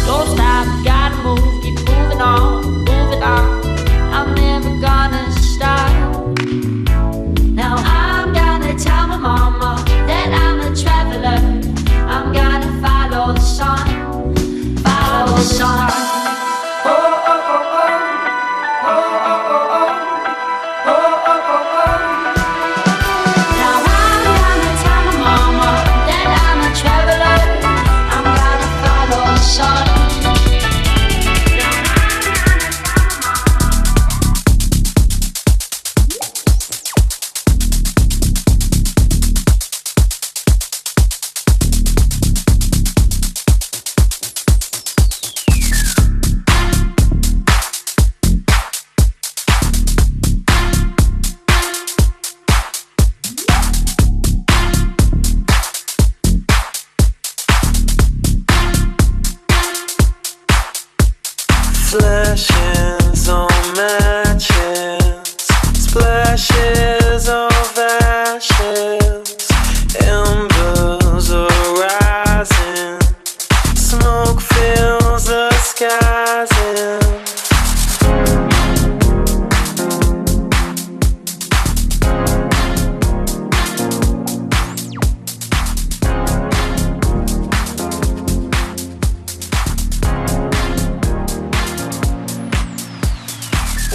Don't stop, gotta move, keep moving on, moving on. I'm never gonna stop. Now I'm gonna tell my mama that I'm a traveler. I'm gonna follow the sun, follow the sun. Oh, oh, oh, oh. Oh, oh, oh, oh. Oh, oh, oh, oh. Now I'm gonna tell my mama that I'm a traveler. I'm gonna follow the sun. Flashes on matches, splashes of ashes, embers are rising, smoke fills the skies in.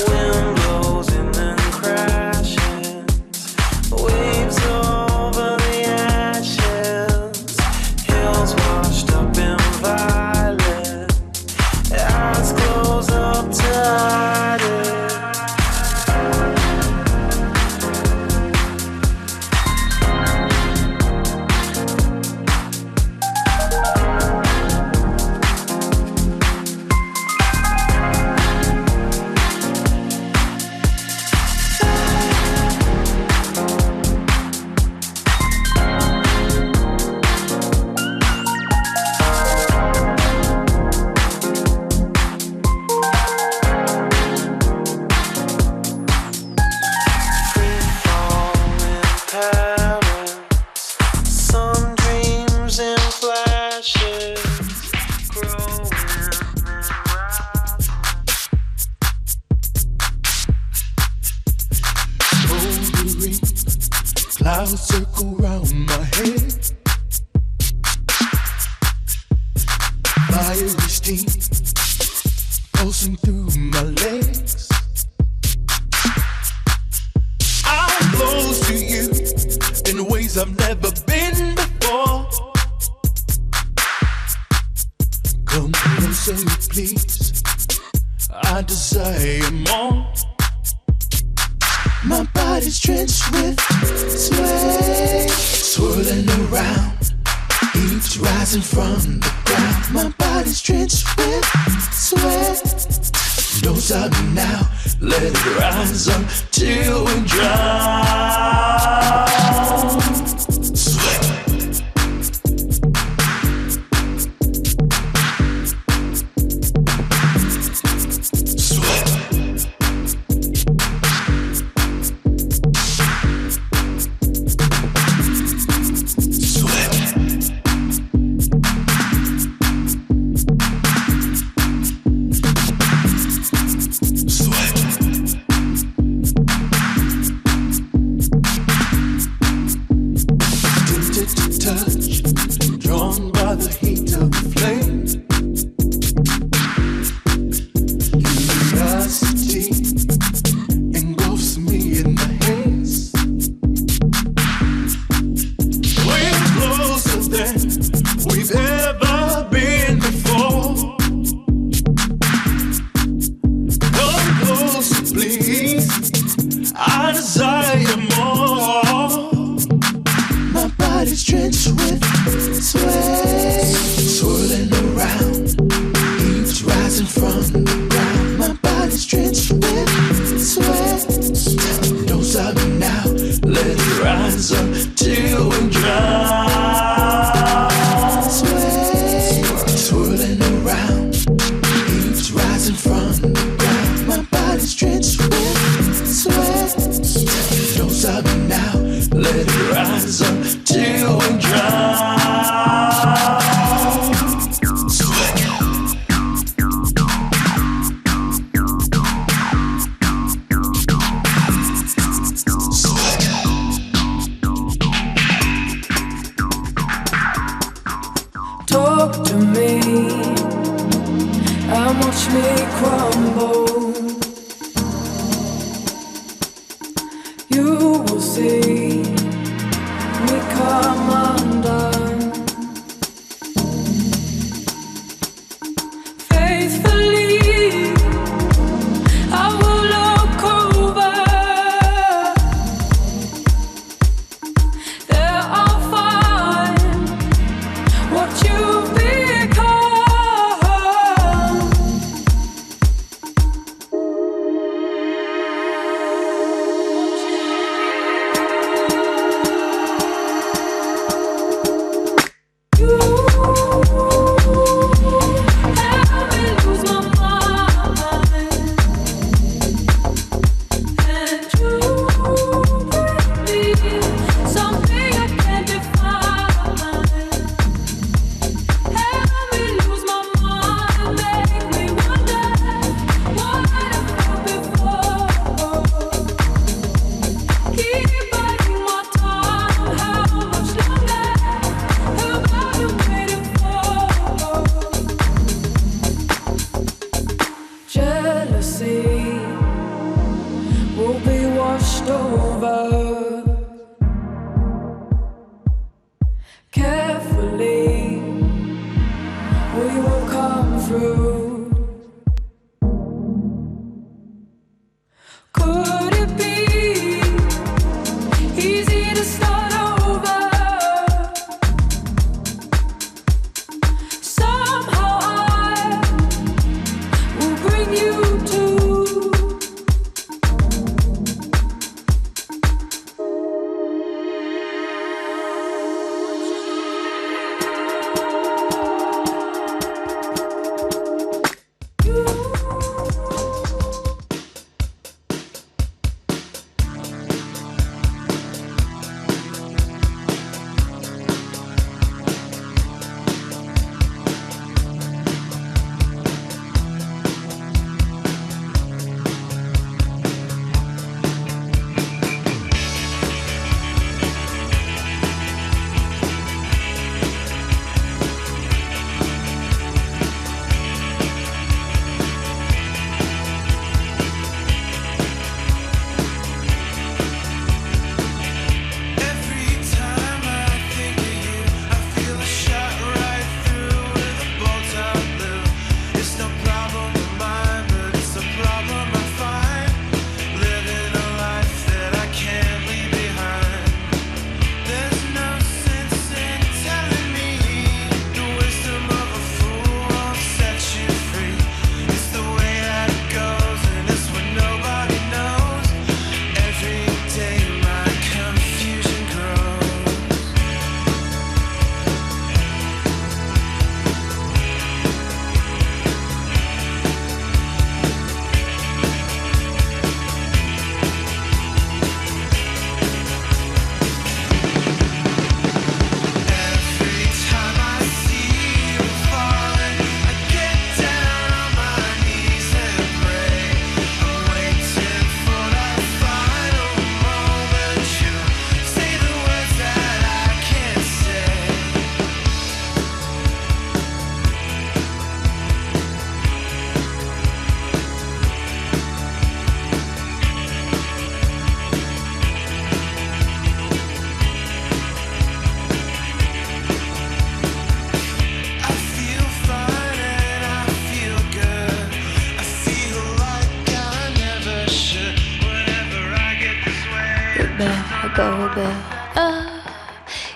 Wind blows and then crashes, waves over the ashes, hills washed up in violet, eyes close up to hide it. Some dreams in flashes, growing and rising. Bouldering clouds circle round my head. Fiery steam pulsing through my legs. I'm close to you in ways I've never been before. Come closer, please. I desire more. My body's drenched with sweat, swirling around, each rising from the ground. My body's drenched with sweat. Don't stop me now, let it rise up till we drown. Sweat. Sweat. rise up till we drown. Swirling around, each rising from watch me crumble. You will see me come undone. Faithfully, I will look over. There I'll find what you've become. Jealousy will be washed over. Carefully, we will come through. Could it be easy to start over? Somehow I will bring you to. Go better,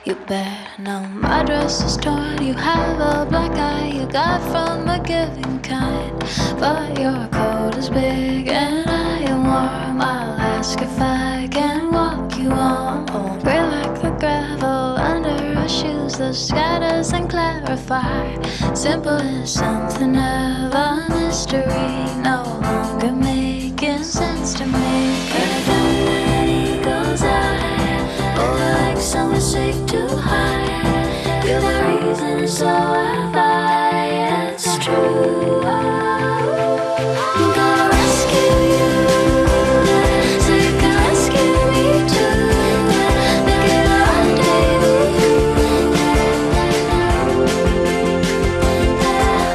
you better know my dress is torn. You have a black eye you got from a giving kind, but your coat is big and I am warm. I'll ask if I can walk you on. Oh, gray like the gravel under our shoes, the scatters and clarify. Simple as something of a mystery, no longer making sense to me. Everything that eagles eye, over like somewhere safe to hide. You're the reason, so have I. It's true. I'm gonna rescue you. So you can rescue me too. Make it a rendezvous.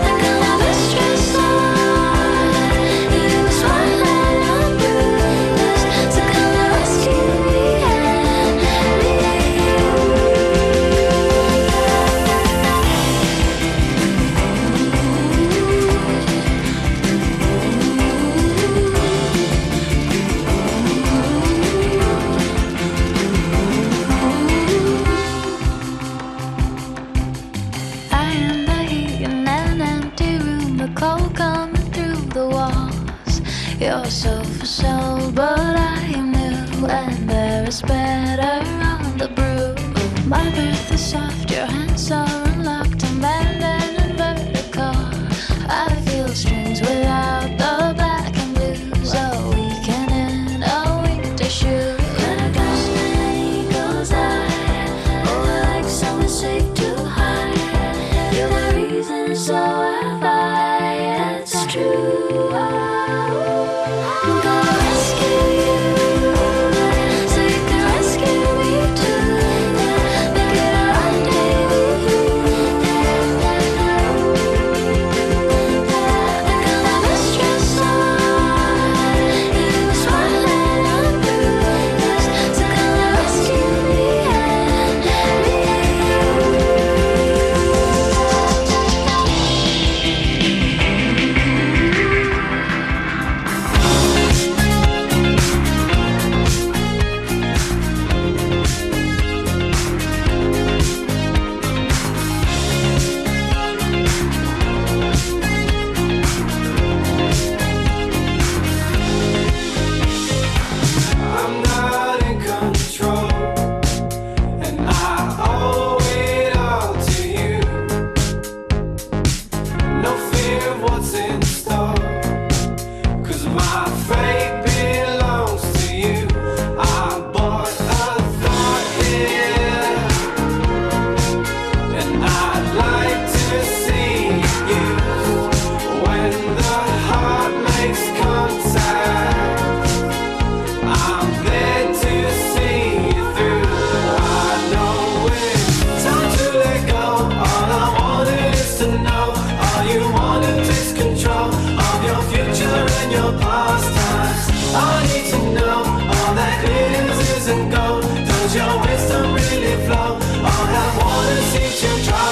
I'm gonna mistress on. you coming through the walls. You're so for sale, but I am new, and there is better on the brew. My breath is soft, your hands are unlocked. I'm bending and vertical. I feel strings without the black and blues. A weekend in a winter shoe. When I got many goes high. Oh, I like someone safe to hide. You're the reason, so have I. It's true. I'm gonna rescue you, so you can rescue me too. Make it a rendezvous. I got my best dress on, you were smiling and bruised. So come and rescue me and I'm not in control, and I owe it all to you. No fear of what's in store, 'cause my fate belongs to you. I bought a thought here, and I'd like to see you when the heart makes contact. I'm there to see you through. I know it's time to let go. All I wanted is to know. All you wanted is control of your future and your past times. I need to know all that glitters isn't gold. Does your wisdom really flow? All I want is you to try.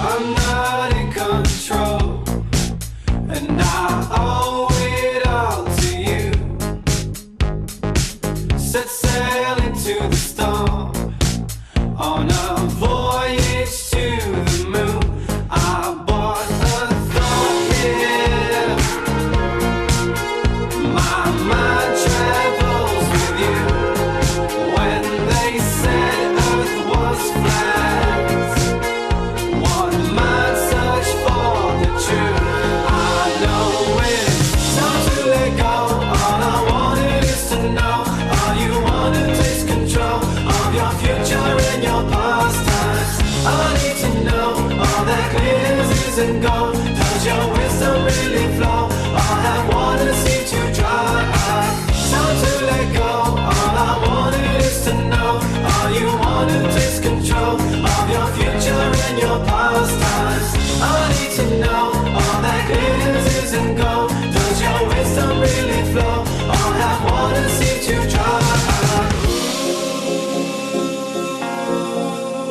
I'm not in control, and I owe it all to you. Set sail into the storm on a voyage to the moon. I bought a thought here. My mind travels with you. When they said Earth was flat, one mind searched for the truth. I know it's time to let go. All I wanted is to know. All you wanted is control of your future and your past times. I need to know all that glitters isn't gold. Does your wisdom really flow? All I want is you to try. Time to let go. All I wanted is to know. All you wanted is control of your future and your past times. I need to know all that glitters isn't gold. Does your wisdom really flow? All I want is you to try.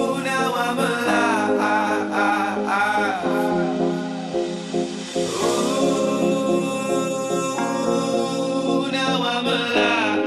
Ooh, now I'm alive. Ooh, now I'm alive.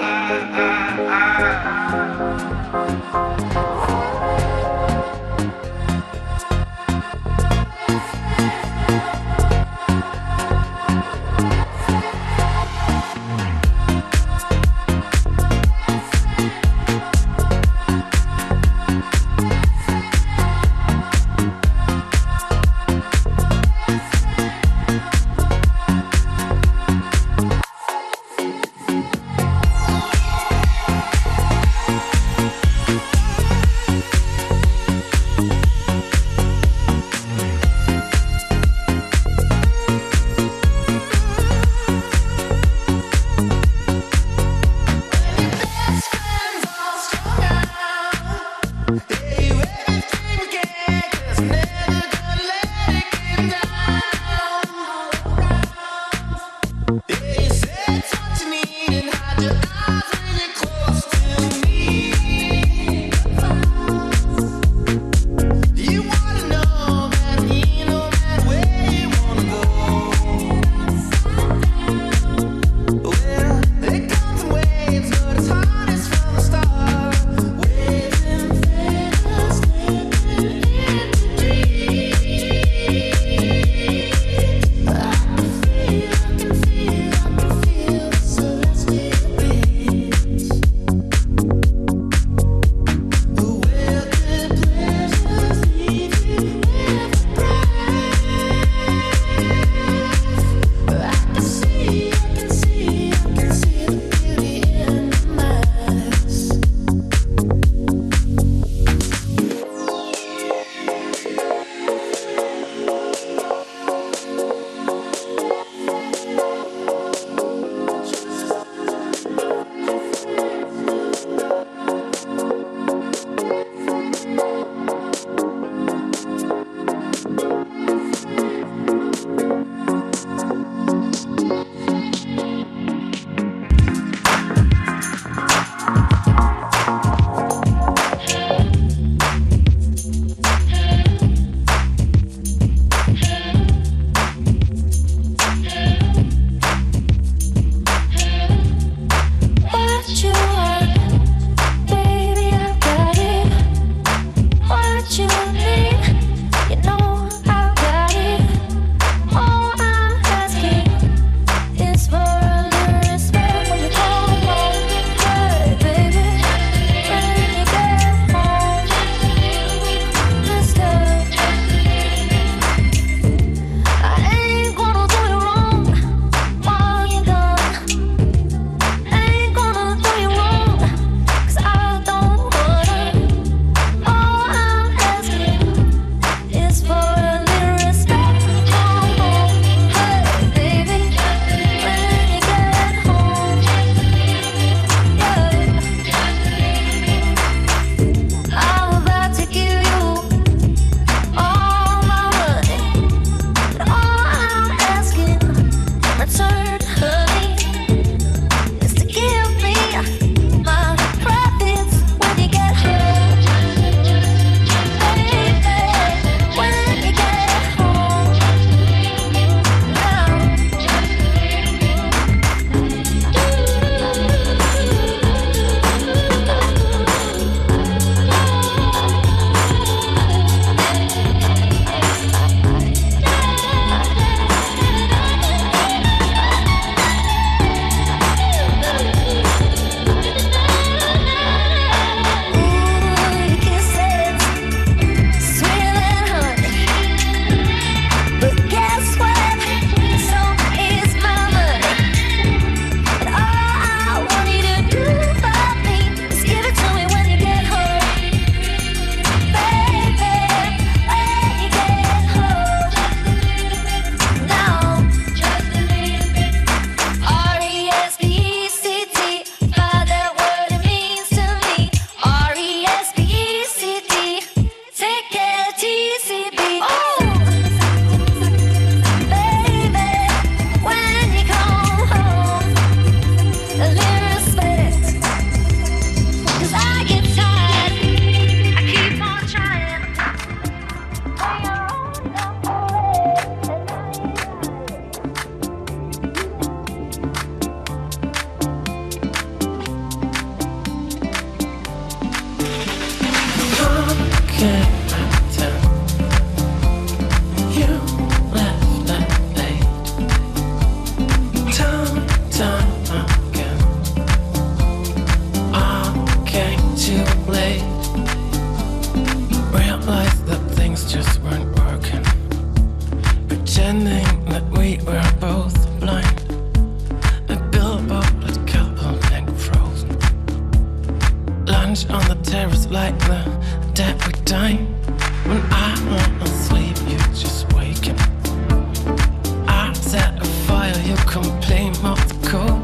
you complain of the cold,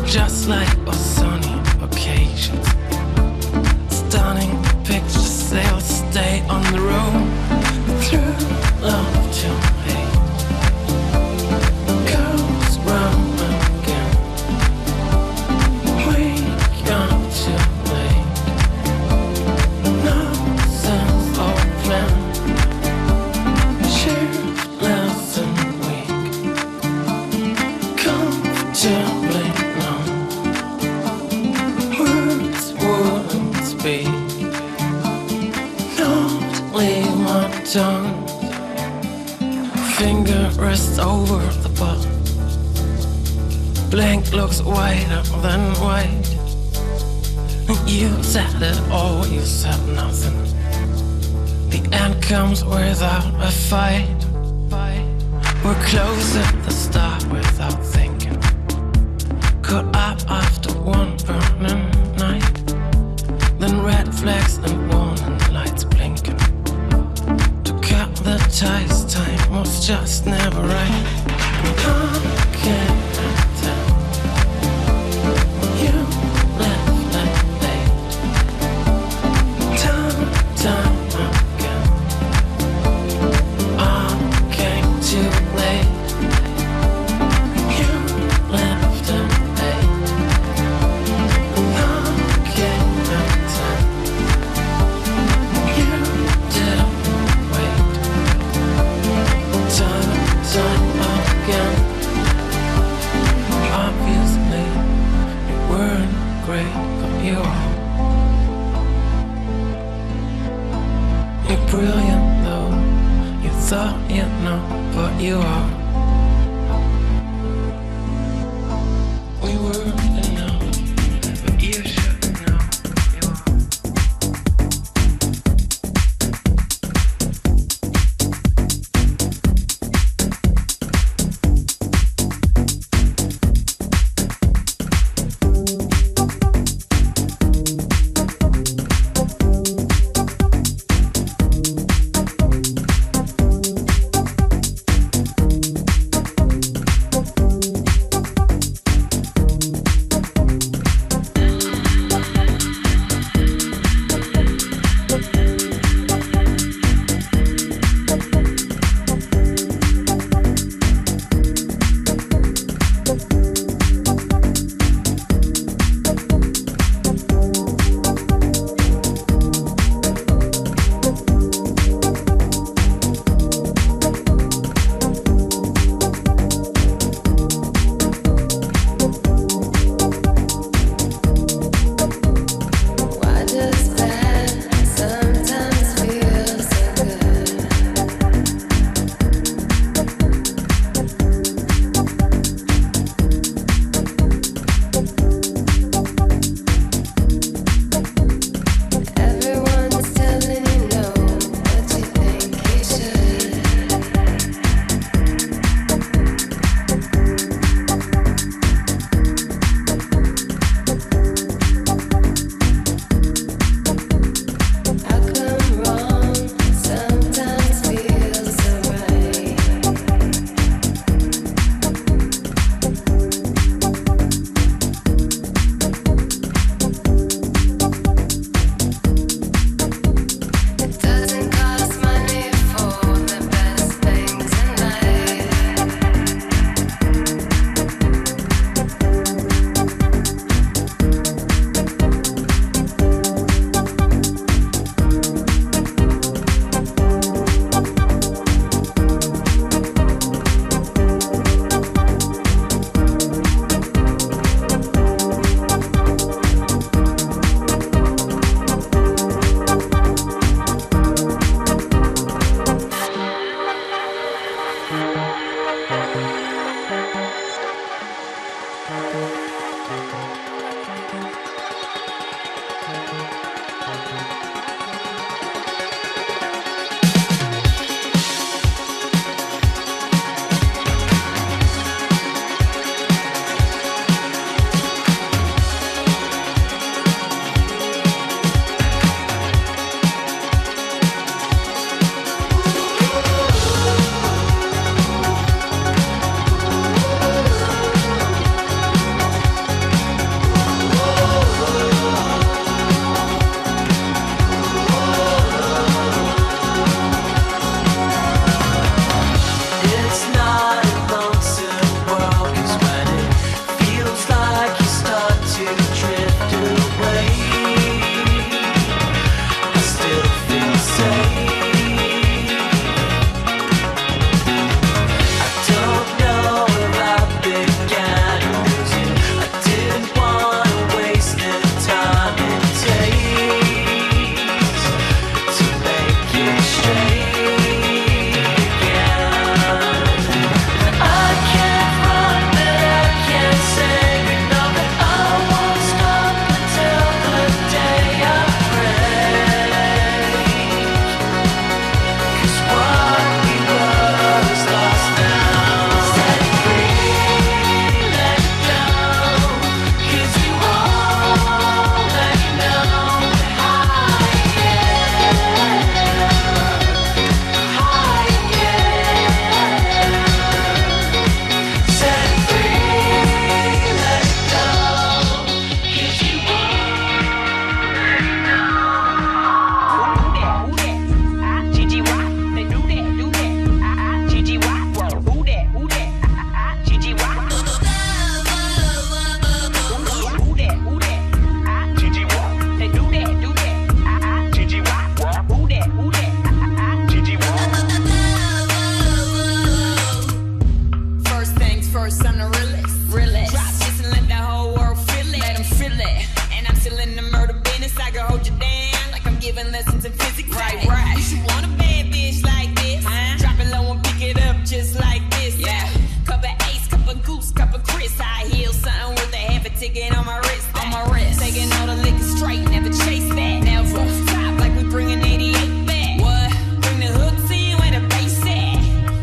just like a sunny occasion. Stunning pictures, they'll stay on the road. Through love to hate, goes round again. We got too late. No sense of plan. Shapeless and weak, comfortably numb. Words wouldn't speak, not leave my tongue. Finger rests over the button. Blank looks wider than white. You said it all, you said nothing. The end comes without a fight. We're close at the start without thinking. Caught up after one burning night. Then red flags and warning lights blinking. To cut the ties, time was just never right. I can't tell. You left that late. Time again. I came too late. first, I'm the realest. Drop this and let the whole world feel it. Let them feel it. And I'm still in the murder business. I can hold you down like I'm giving lessons in physics. Right. You should want a bad bitch like this. Drop it low and pick it up just like this. Yeah. Cup of Ace, cup of Goose, cup of Chris. High heels, something worth a half a ticket on my wrist. Taking all the liquor straight, never chase that. Never stop like we bringing 88 back. What? Bring the hook to you and the bass at.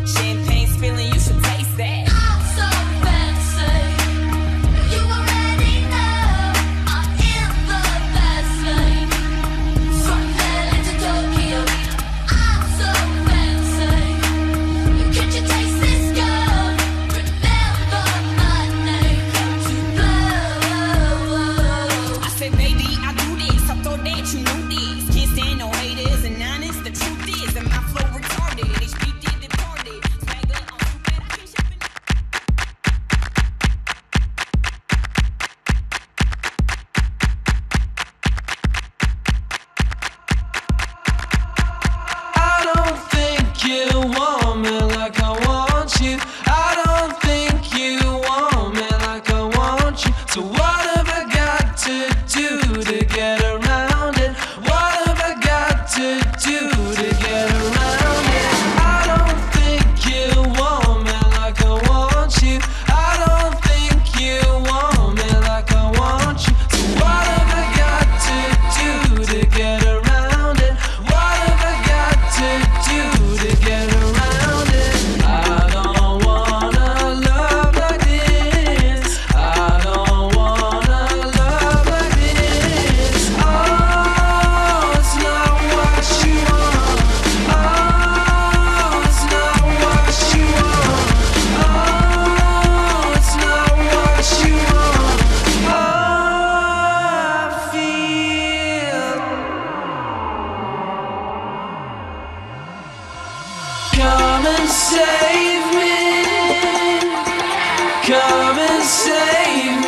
Champagne spilling, you should taste that. I'm so fancy. You already know I'm in the fast lane. From LA to Tokyo, I'm so fancy. Can't you taste this girl? Remember my name to blow. I said, baby, I do this. I thought that you knew this. Can't stand no haters and honest. The truth is, and my flow retarded. HP did departed. Swagger on stupid. I can't shop in. I don't think you want me like I want you. I don't think you want me like I want you. So what have I got to do to get around it? What have I got to do to get around it? I don't think you want me like I want you. I don't think you want me like I want you. So what have I got to do to get around it? What have I got to do to get around it? I don't wanna love like this. I don't wanna love like this. Oh, it's not what you want. Oh, it's not what you want. Oh, it's not what you want. Oh, I feel. Come and save me. Come and save